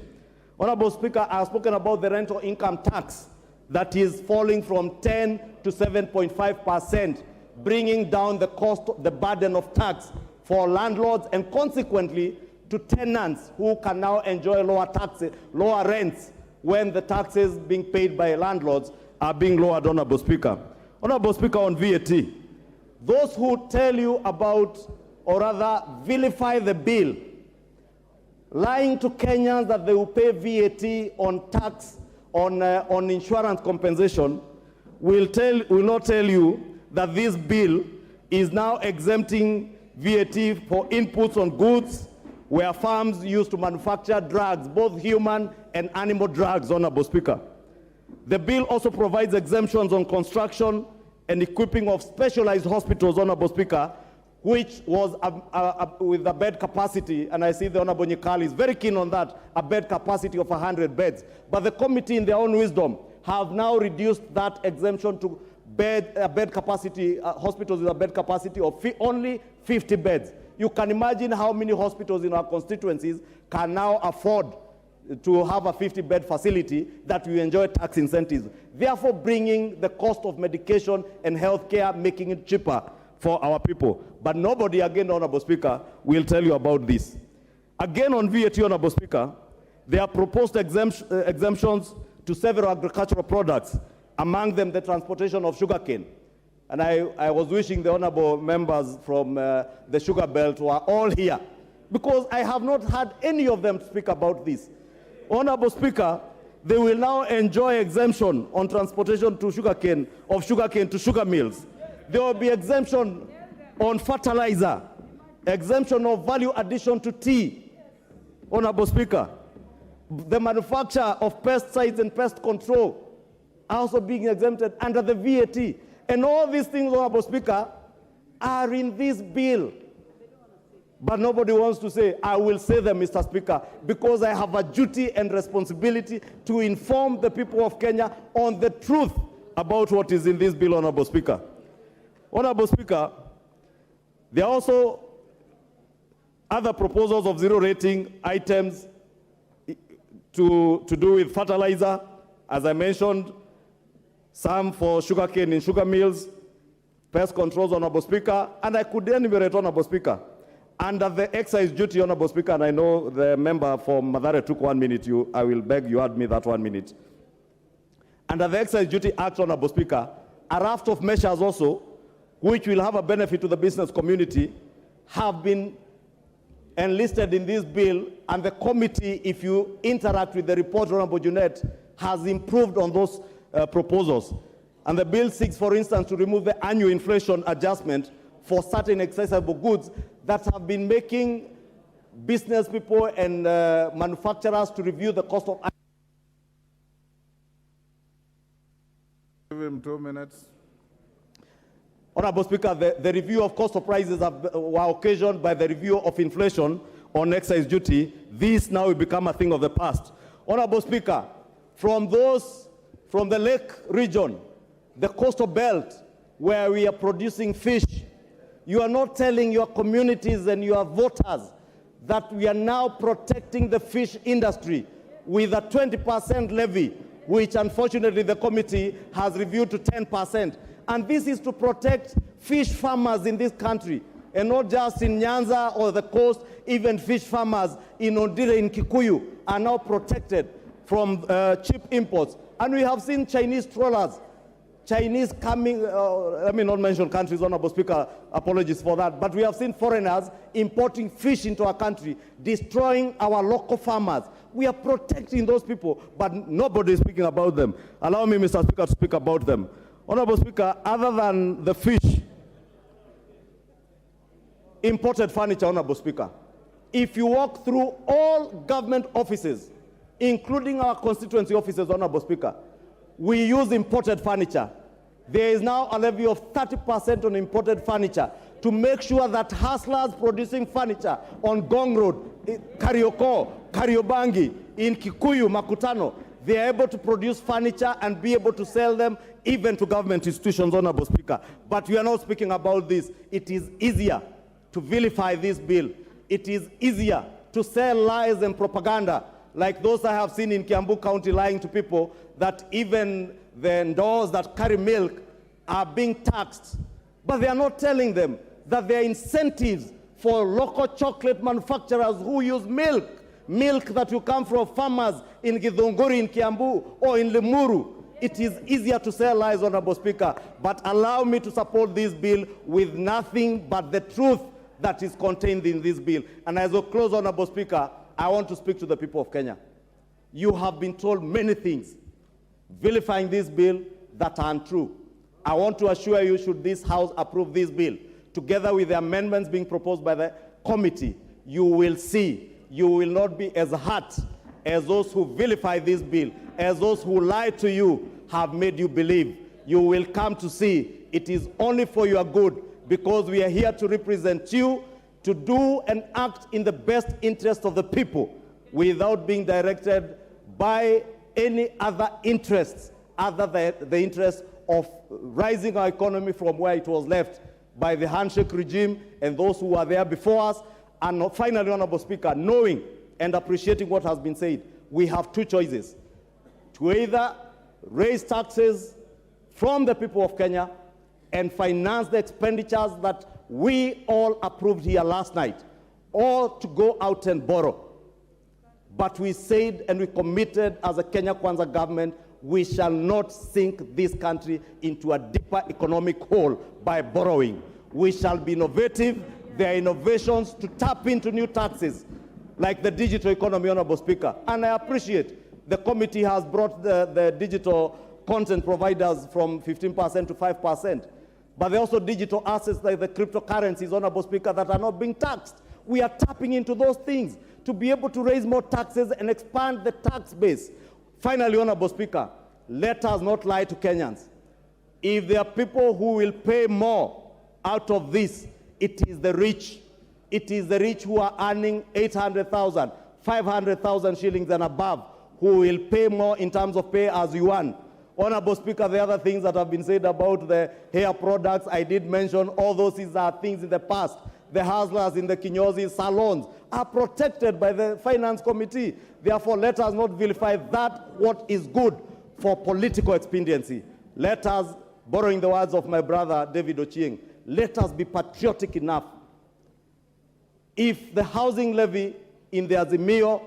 Honorable Speaker, I have spoken about the rental income tax that is falling from 10 to 7.5%, bringing down the cost, the burden of tax for landlords and consequently to tenants who can now enjoy lower taxes, lower rents when the taxes being paid by landlords are being lowered, Honorable Speaker. Honorable Speaker, on VAT, those who tell you about, or rather vilify the bill, lying to Kenyans that they will pay VAT on tax, on insurance compensation, will not tell you that this bill is now exempting VAT for inputs on goods where farms used to manufacture drugs, both human and animal drugs, Honorable Speaker. The bill also provides exemptions on construction and equipping of specialized hospitals, Honorable Speaker, which was with a bed capacity, and I see the Honorable Nyikali is very keen on that, a bed capacity of 100 beds. But the committee, in their own wisdom, have now reduced that exemption to bed capacity, hospitals with a bed capacity of only 50 beds. You can imagine how many hospitals in our constituencies can now afford to have a 50-bed facility that will enjoy tax incentives, therefore bringing the cost of medication and health care, making it cheaper for our people. But nobody, again, Honorable Speaker, will tell you about this. Again, on VAT, Honorable Speaker, there are proposed exemptions to several agricultural products, among them the transportation of sugarcane. And I was wishing the honorable members from the Sugar Belt were all here, because I have not had any of them speak about this. Honorable Speaker, they will now enjoy exemption on transportation to sugarcane, of sugarcane to sugar mills. There will be exemption on fertilizer, exemption of value addition to tea. Honorable Speaker, the manufacture of pesticides and pest control are also being exempted under the VAT. And all these things, Honorable Speaker, are in this bill. But nobody wants to say, I will say them, Mr. Speaker, because I have a duty and responsibility to inform the people of Kenya on the truth about what is in this bill, Honorable Speaker. Honorable Speaker, there are also other proposals of zero rating items to do with fertilizer, as I mentioned, some for sugarcane in sugar mills, pest controls, Honorable Speaker, and I could enumerate, Honorable Speaker. Under the excise duty, Honorable Speaker, and I know the member for Mathare took 1 minute, I will beg you add me that 1 minute. Under the Excise Duty Act, Honorable Speaker, a raft of measures also, which will have a benefit to the business community, have been enlisted in this bill, and the committee, if you interact with the report, Honorable Junet, has improved on those proposals. And the bill seeks, for instance, to remove the annual inflation adjustment for certain accessible goods that have been making business people and manufacturers to review the cost of. Give him 2 minutes. Honorable Speaker, the review of cost of prices were occasioned by the review of inflation on excise duty. This now will become a thing of the past. Honorable Speaker, from the lake region, the coastal belt, where we are producing fish, you are not telling your communities and your voters that we are now protecting the fish industry with a 20% levy, which unfortunately the committee has reviewed to 10%. And this is to protect fish farmers in this country, and not just in Nyanza or the coast, even fish farmers in Ondire, in Kikuyu, are now protected from cheap imports. And we have seen Chinese trawlers, Chinese coming, let me not mention countries, Honorable Speaker, apologies for that, but we have seen foreigners importing fish into our country, destroying our local farmers. We are protecting those people, but nobody is speaking about them. Allow me, Mr. Speaker, to speak about them. Honorable Speaker, other than the fish, imported furniture, Honorable Speaker, If you walk through all government offices, including our constituency offices, Honorable Speaker, we use imported furniture. There is now a levy of 30% on imported furniture to make sure that hustlers producing furniture on Gong Road, Karioko, Kariobangi, in Kikuyu, Makutano, they are able to produce furniture and be able to sell them even to government institutions, Honorable Speaker. But we are not speaking about this. It is easier to vilify this bill. It is easier to sell lies and propaganda like those I have seen in Kiambu County lying to people that even the stores that carry milk are being taxed. But they are not telling them that there are incentives for local chocolate manufacturers who use milk that will come from farmers in Githunguri, in Kiambu, or in Limuru. It is easier to sell lies, Honorable Speaker, but allow me to support this bill with nothing but the truth that is contained in this bill. And as I close, Honorable Speaker, I want to speak to the people of Kenya. You have been told many things vilifying this bill that are untrue. I want to assure you, should this House approve this bill, together with the amendments being proposed by the committee, you will see, you will not be as hurt as those who vilify this bill, as those who lie to you have made you believe. You will come to see it is only for your good, because we are here to represent you, to do and act in the best interest of the people without being directed by any other interests other than the interest of rising our economy from where it was left by the handshake regime and those who were there before us. And finally, Honorable Speaker, knowing and appreciating what has been said, we have two choices: to either raise taxes from the people of Kenya and finance the expenditures that we all approved here last night, or to go out and borrow. But we said and we committed as a Kenya Kwanza government, we shall not sink this country into a deeper economic hole by borrowing. We shall be innovative. There are innovations to tap into new taxes, like the digital economy, Honorable Speaker. And I appreciate the committee has brought the digital content providers from 15% to 5%. But there are also digital assets like the cryptocurrencies, Honorable Speaker, that are not being taxed. We are tapping into those things to be able to raise more taxes and expand the tax base. Finally, Honorable Speaker, let us not lie to Kenyans. If there are people who will pay more out of this, it is the rich. It is the rich who are earning 800,000, 500,000 shillings and above who will pay more in terms of pay as you earn. Honorable Speaker, the other things that have been said about the hair products, I did mention all those are things in the past. The hustlers in the kinyozi salons are protected by the Finance Committee. Therefore, let us not vilify that what is good for political expediency. Let us, borrowing the words of my brother David Ochieng, let us be patriotic enough. If the housing levy in the Azimio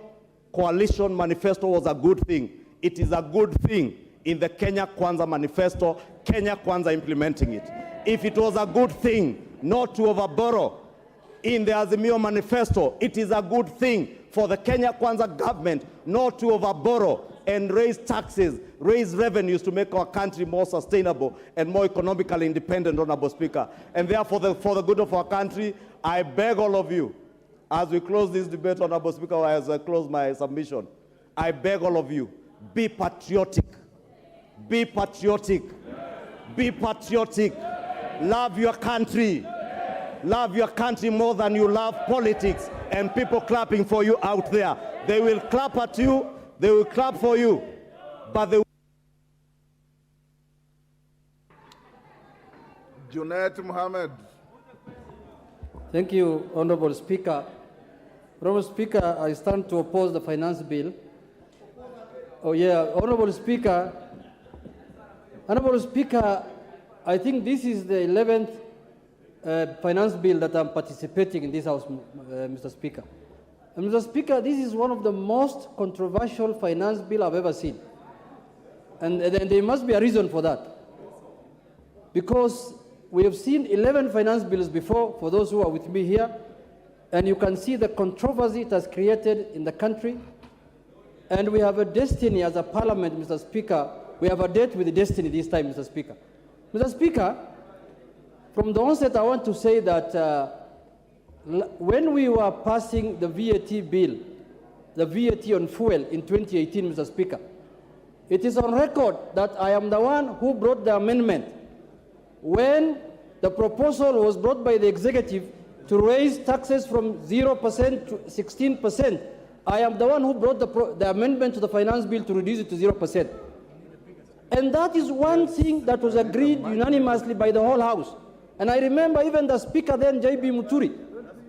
coalition manifesto was a good thing, it is a good thing in the Kenya Kwanza manifesto, Kenya Kwanza implementing it. If it was a good thing not to overborrow in the Azimio manifesto, it is a good thing for the Kenya Kwanza government not to overborrow and raise taxes, raise revenues to make our country more sustainable and more economically independent, Honorable Speaker. And therefore, for the good of our country, I beg all of you, as we close this debate, Honorable Speaker, as I close my submission, I beg all of you, be patriotic. Be patriotic. Be patriotic. Love your country. Love your country more than you love politics and people clapping for you out there. They will clap at you. They will clap for you. But they Junaid Mohammed. Thank you, Honorable Speaker. Honorable Speaker, I stand to oppose the finance bill. Oh yeah, Honorable Speaker, I think this is the 11th finance bill that I'm participating in this House, Mr. Speaker. And Mr. Speaker, this is one of the most controversial finance bill I've ever seen. And there must be a reason for that. Because we have seen 11 finance bills before, for those who are with me here, and you can see the controversy it has created in the country. And we have a destiny as a parliament, Mr. Speaker. We have a date with the destiny this time, Mr. Speaker. Mr. Speaker, from the onset, I want to say that When we were passing the VAT bill, the VAT on fuel in 2018, Mr. Speaker, it is on record that I am the one who brought the amendment when the proposal was brought by the executive to raise taxes from 0% to 16%. I am the one who brought the amendment to the finance bill to reduce it to 0%. And that is one thing that was agreed unanimously by the whole House. And I remember even the Speaker then, J.B. Muturi,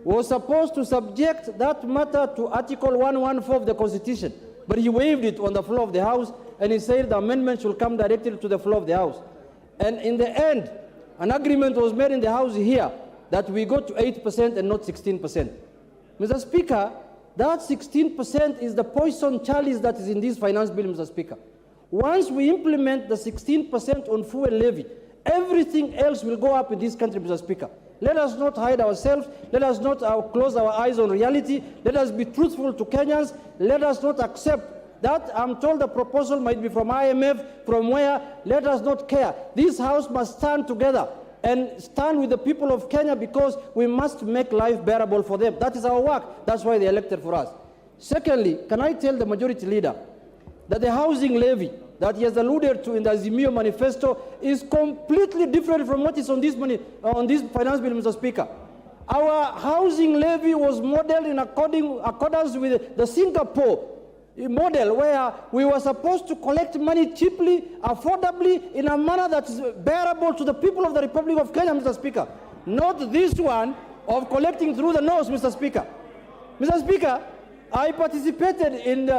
was supposed to subject that matter to Article 114 of the Constitution, but he waived it on the floor of the House, and he said the amendment should come directly to the floor of the House. And in the end, an agreement was made in the House here that we go to 8% and not 16%. Mr. Speaker, that 16% is the poison chalice that is in this finance bill, Mr. Speaker. Once we implement the 16% on fuel levy, everything else will go up in this country, Mr. Speaker. Let us not hide ourselves. Let us not close our eyes on reality. Let us be truthful to Kenyans. Let us not accept that. I'm told the proposal might be from IMF, from where. Let us not care. This House must stand together and stand with the people of Kenya, because we must make life bearable for them. That is our work. That's why they elected for us. Secondly, can I tell the majority leader that the housing levy that he has alluded to in the Azimio manifesto is completely different from what is on this finance bill, Mr. Speaker. Our housing levy was modeled in accordance with the Singapore model, where we were supposed to collect money cheaply, affordably, in a manner that is bearable to the people of the Republic of Kenya, Mr. Speaker. Not this one of collecting through the nose, Mr. Speaker. Mr. Speaker, I participated in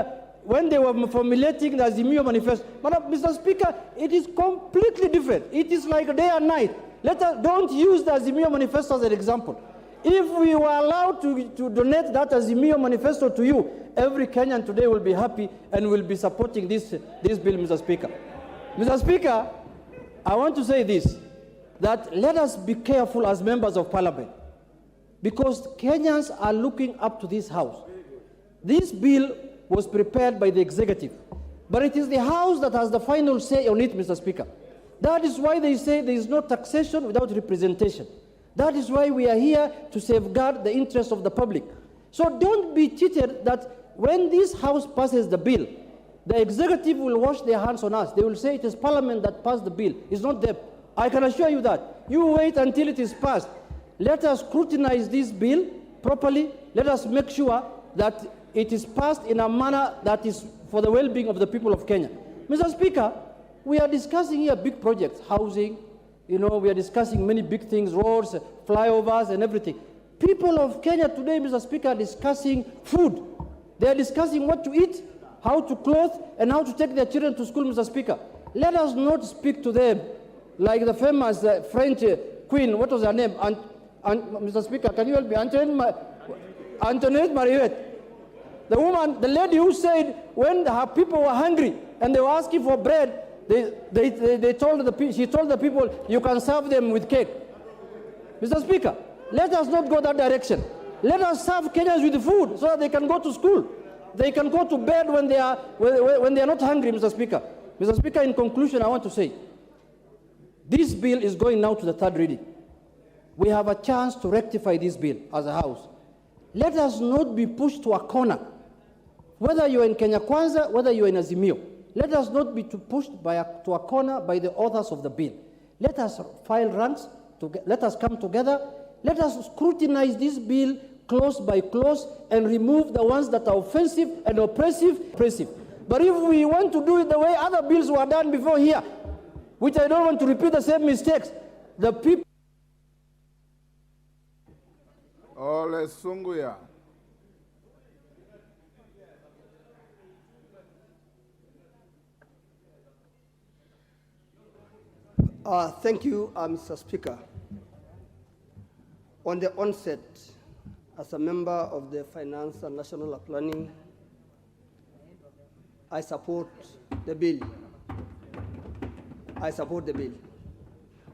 when they were formulating the Azimio manifesto. But Mr. Speaker, it is completely different. It is like day and night. Don't use the Azimio manifesto as an example. If we were allowed to donate that Azimio manifesto to you, every Kenyan today will be happy and will be supporting this bill, Mr. Speaker. Mr. Speaker, I want to say this, that let us be careful as members of Parliament, because Kenyans are looking up to this House. This bill was prepared by the executive, but it is the House that has the final say on it, Mr. Speaker. That is why they say there is no taxation without representation. That is why we are here to safeguard the interests of the public. So don't be cheated that when this House passes the bill, the executive will wash their hands on us. They will say it is Parliament that passed the bill. It's not them. I can assure you that. You wait until it is passed. Let us scrutinize this bill properly. Let us make sure that it is passed in a manner that is for the well-being of the people of Kenya. Mr. Speaker, we are discussing here big projects, housing, we are discussing many big things, roads, flyovers, and everything. People of Kenya today, Mr. Speaker, are discussing food. They are discussing what to eat, how to clothe, and how to take their children to school, Mr. Speaker. Let us not speak to them like the famous French queen, what was her name? Mr. Speaker, can you help me? Antoinette Mariette. The woman, the lady who said when her people were hungry and they were asking for bread, she told the people, you can serve them with cake. Mr. Speaker, let us not go that direction. Let us serve Kenyans with food so that they can go to school. They can go to bed when they are not hungry, Mr. Speaker. Mr. Speaker, in conclusion, I want to say, this bill is going now to the third reading. We have a chance to rectify this bill as a House. Let us not be pushed to a corner. Whether you are in Kenya Kwanza, whether you are in Azimio, let us not be pushed to a corner by the authors of the bill. Let us file ranks, let us come together, let us scrutinize this bill clause by clause and remove the ones that are offensive and oppressive. But if we want to do it the way other bills were done before here, which I don't want to repeat the same mistakes, the people... Ole Sunguya. Thank you, Mr. Speaker. On the onset, as a member of the Finance and National Planning, I support the bill. I support the bill.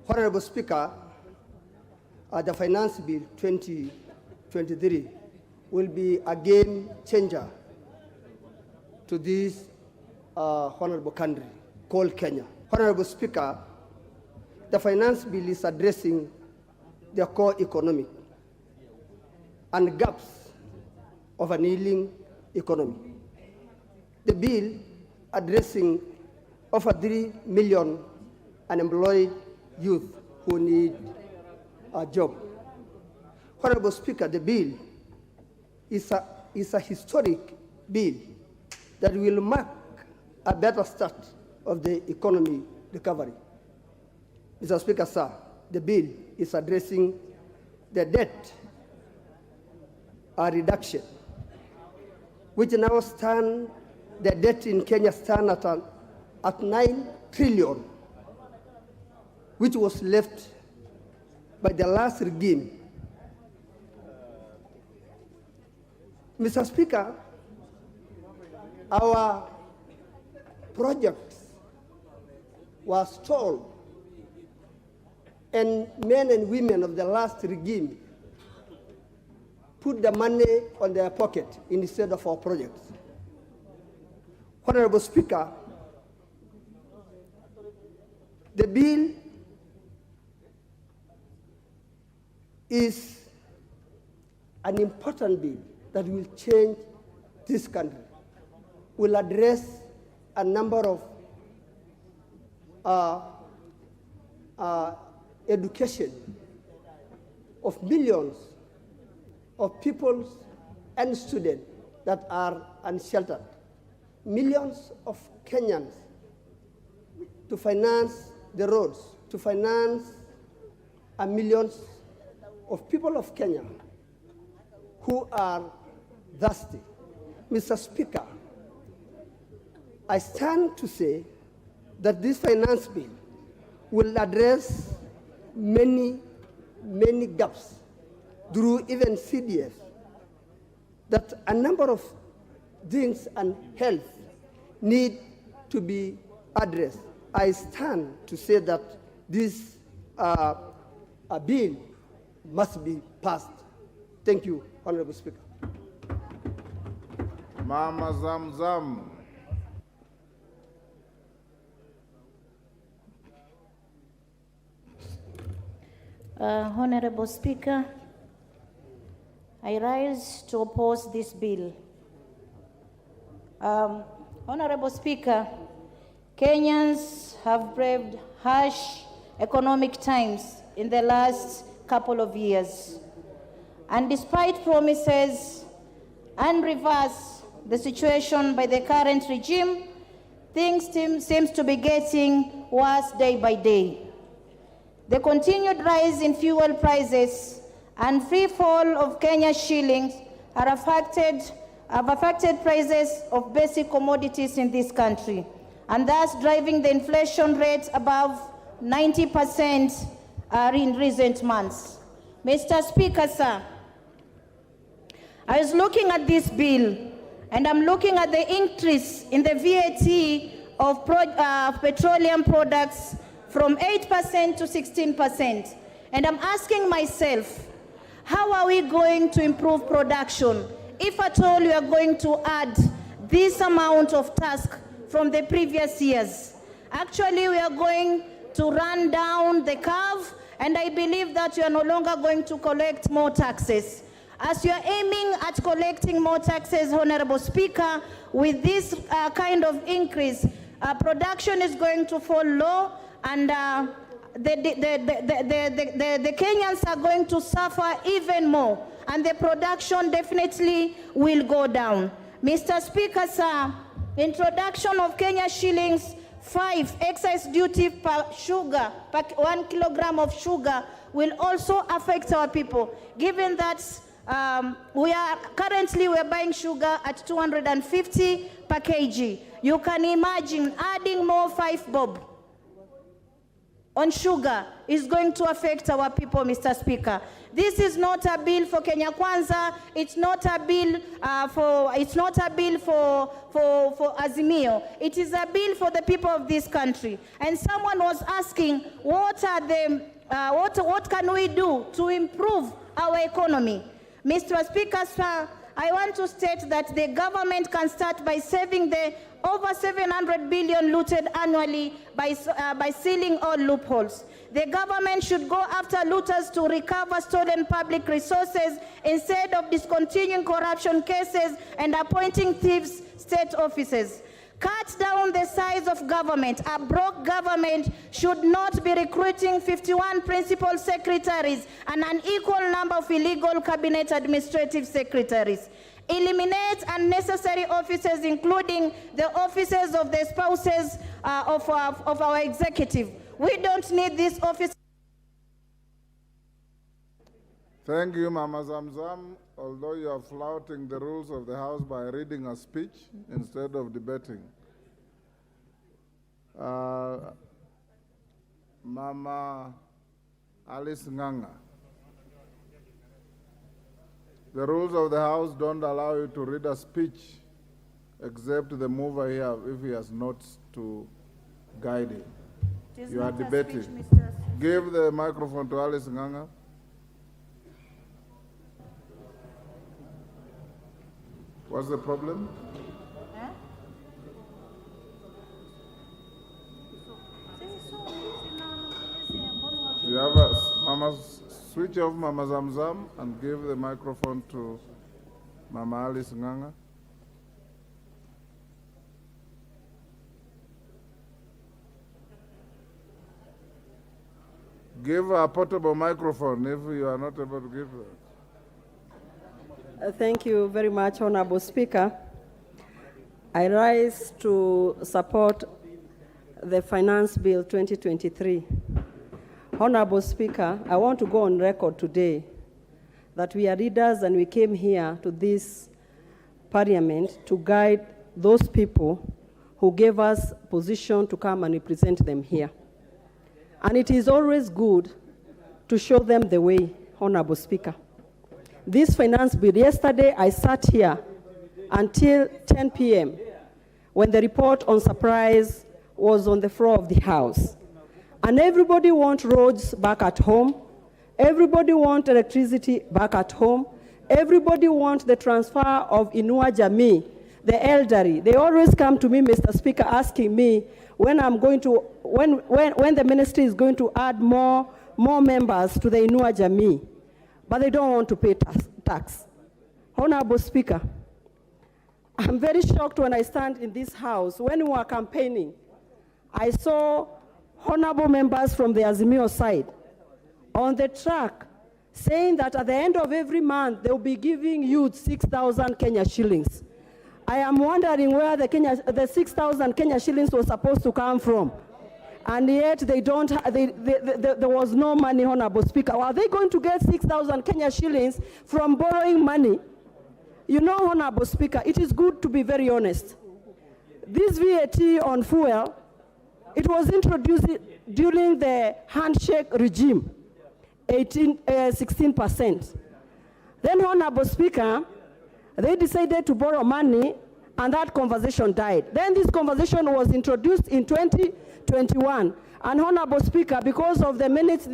Honorable Speaker, the Finance Bill 2023 will be a game changer to this honorable country called Kenya. Honorable Speaker, the Finance Bill is addressing the core economic. and gaps of an ailing economy. The bill addressing over 3 million unemployed youth who need a job. Honorable Speaker, the bill is a historic bill that will mark a better start of the economy recovery. Mr. Speaker, sir, the bill is addressing the debt reduction, which now stand, the debt in Kenya stand at 9 trillion, which was left by the last regime. Mr. Speaker, our projects were stalled, and men and women of the last regime put the money on their pocket instead of our projects. Honorable Speaker, the bill is an important bill that will change this country, will address a number of education of millions of people and students that are unsheltered, millions of Kenyans, to finance the roads, to finance millions of people of Kenya who are thirsty. Mr. Speaker, I stand to say that this finance bill will address many gaps through even CDF, that a number of things and health need to be addressed. I stand to say that this bill must be passed. Thank you, Honorable Speaker. Mama Zamzam. Honorable Speaker, I rise to oppose this bill. Honorable Speaker, Kenyans have braved harsh economic times in the last couple of years. And despite promises and reverse the situation by the current regime, things seems to be getting worse day by day. The continued rise in fuel prices and free fall of Kenya's shillings have affected prices of basic commodities in this country, and thus driving the inflation rate above 90% in recent months. Mr. Speaker, sir, I was looking at this bill, and I'm looking at the increase in the VAT of petroleum products from 8% to 16%. And I'm asking myself, how are we going to improve production if at all we are going to add this amount of task from the previous years? Actually, we are going to run down the curve, and I believe that you are no longer going to collect more taxes. As you are aiming at collecting more taxes, Honorable Speaker, with this kind of increase, production is going to fall low, and the Kenyans are going to suffer even more, and the production definitely will go down. Mr. Speaker, sir, introduction of Kenya shillings 5 excise duty per sugar, per 1 kilogram of sugar, will also affect our people, given that currently we're buying sugar at 250 per kg. You can imagine adding more 5 bob on sugar is going to affect our people, Mr. Speaker. This is not a bill for Kenya Kwanza. It's not a bill for Azimio. It is a bill for the people of this country. And someone was asking, what can we do to improve our economy? Mr. Speaker, sir, I want to state that the government can start by saving the over 700 billion looted annually by sealing all loopholes. The government should go after looters to recover stolen public resources instead of discontinuing corruption cases and appointing thieves state officers. Cut down the size of government. A broke government should not be recruiting 51 principal secretaries and an equal number of illegal cabinet administrative secretaries. Eliminate unnecessary offices, including the offices of the spouses of our executive. We don't need this office. Thank you, Mama Zamzam. Although you are flouting the rules of the House by reading a speech instead of debating. Mama Alice Nganga. The rules of the House don't allow you to read a speech except the mover here if he has notes to guide him. You are debating. Give the microphone to Alice Nganga. What's the problem? You have Mama, switch off Mama Zamzam and give the microphone to Mama Alice Nganga. Give her a portable microphone if you are not able to give her. Thank you very much, Honorable Speaker. I rise to support the Finance Bill 2023. Honorable Speaker, I want to go on record today that we are leaders and we came here to this parliament to guide those people who gave us position to come and represent them here. And it is always good to show them the way, Honorable Speaker. This finance bill, yesterday I sat here until 10 p.m. when the report on surprise was on the floor of the House. And everybody wants roads back at home. Everybody wants electricity back at home. Everybody wants the transfer of Inua Jamii, the elderly. They always come to me, Mr. Speaker, asking me when the ministry is going to add more members to the Inua Jamii. But they don't want to pay tax. Honorable Speaker, I'm very shocked when I stand in this House. When we were campaigning, I saw honorable members from the Azimio side on the track saying that at the end of every month, they'll be giving youth 6,000 Kenya shillings. I am wondering where the 6,000 Kenya shillings was supposed to come from. And yet there was no money, Honorable Speaker. Are they going to get 6,000 Kenya shillings from borrowing money? You know, Honorable Speaker, it is good to be very honest. This VAT on fuel, it was introduced during the handshake regime, 16%. Then, Honorable Speaker, they decided to borrow money, and that conversation died. Then this conversation was introduced in 2021. And Honorable Speaker, because of the minutes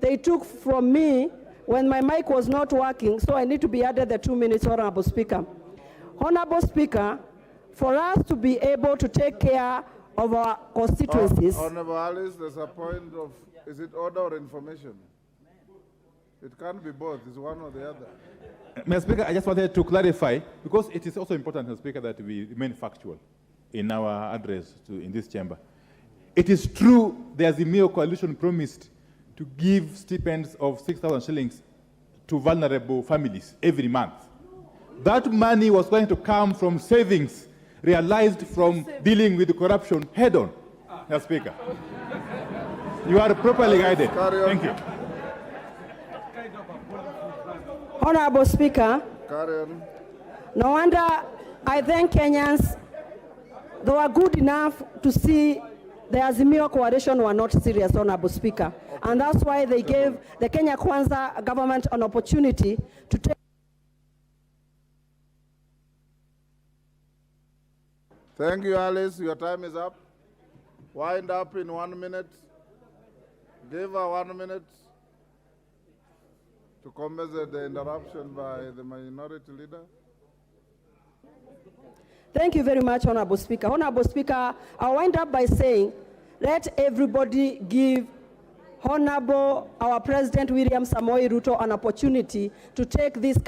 they took from me when my mic was not working, so I need to be added the 2 minutes, Honorable Speaker. Honorable Speaker, for us to be able to take care of our constituencies. Honorable Alice, there's a point of, is it order or information? It can't be both, it's one or the other. Mr. Speaker, I just wanted to clarify, because it is also important, Mr. Speaker, that we remain factual in our address in this chamber. It is true the Azimio coalition promised to give stipends of 6,000 shillings to vulnerable families every month. That money was going to come from savings realized from dealing with corruption head-on, Mr. Speaker. You are properly guided. Thank you. Honorable Speaker, no wonder I thank Kenyans. They were good enough to see the Azimio coalition were not serious, Honorable Speaker. Okay. And that's why they gave the Kenya Kwanza government an opportunity to take. Thank you, Alice. Your time is up. Wind up in 1 minute. Give her 1 minute to compensate the interruption by the minority leader. Thank you very much, Honorable Speaker. Honorable Speaker, I'll wind up by saying, let everybody give Honorable our President William Samoei Ruto an opportunity to take this country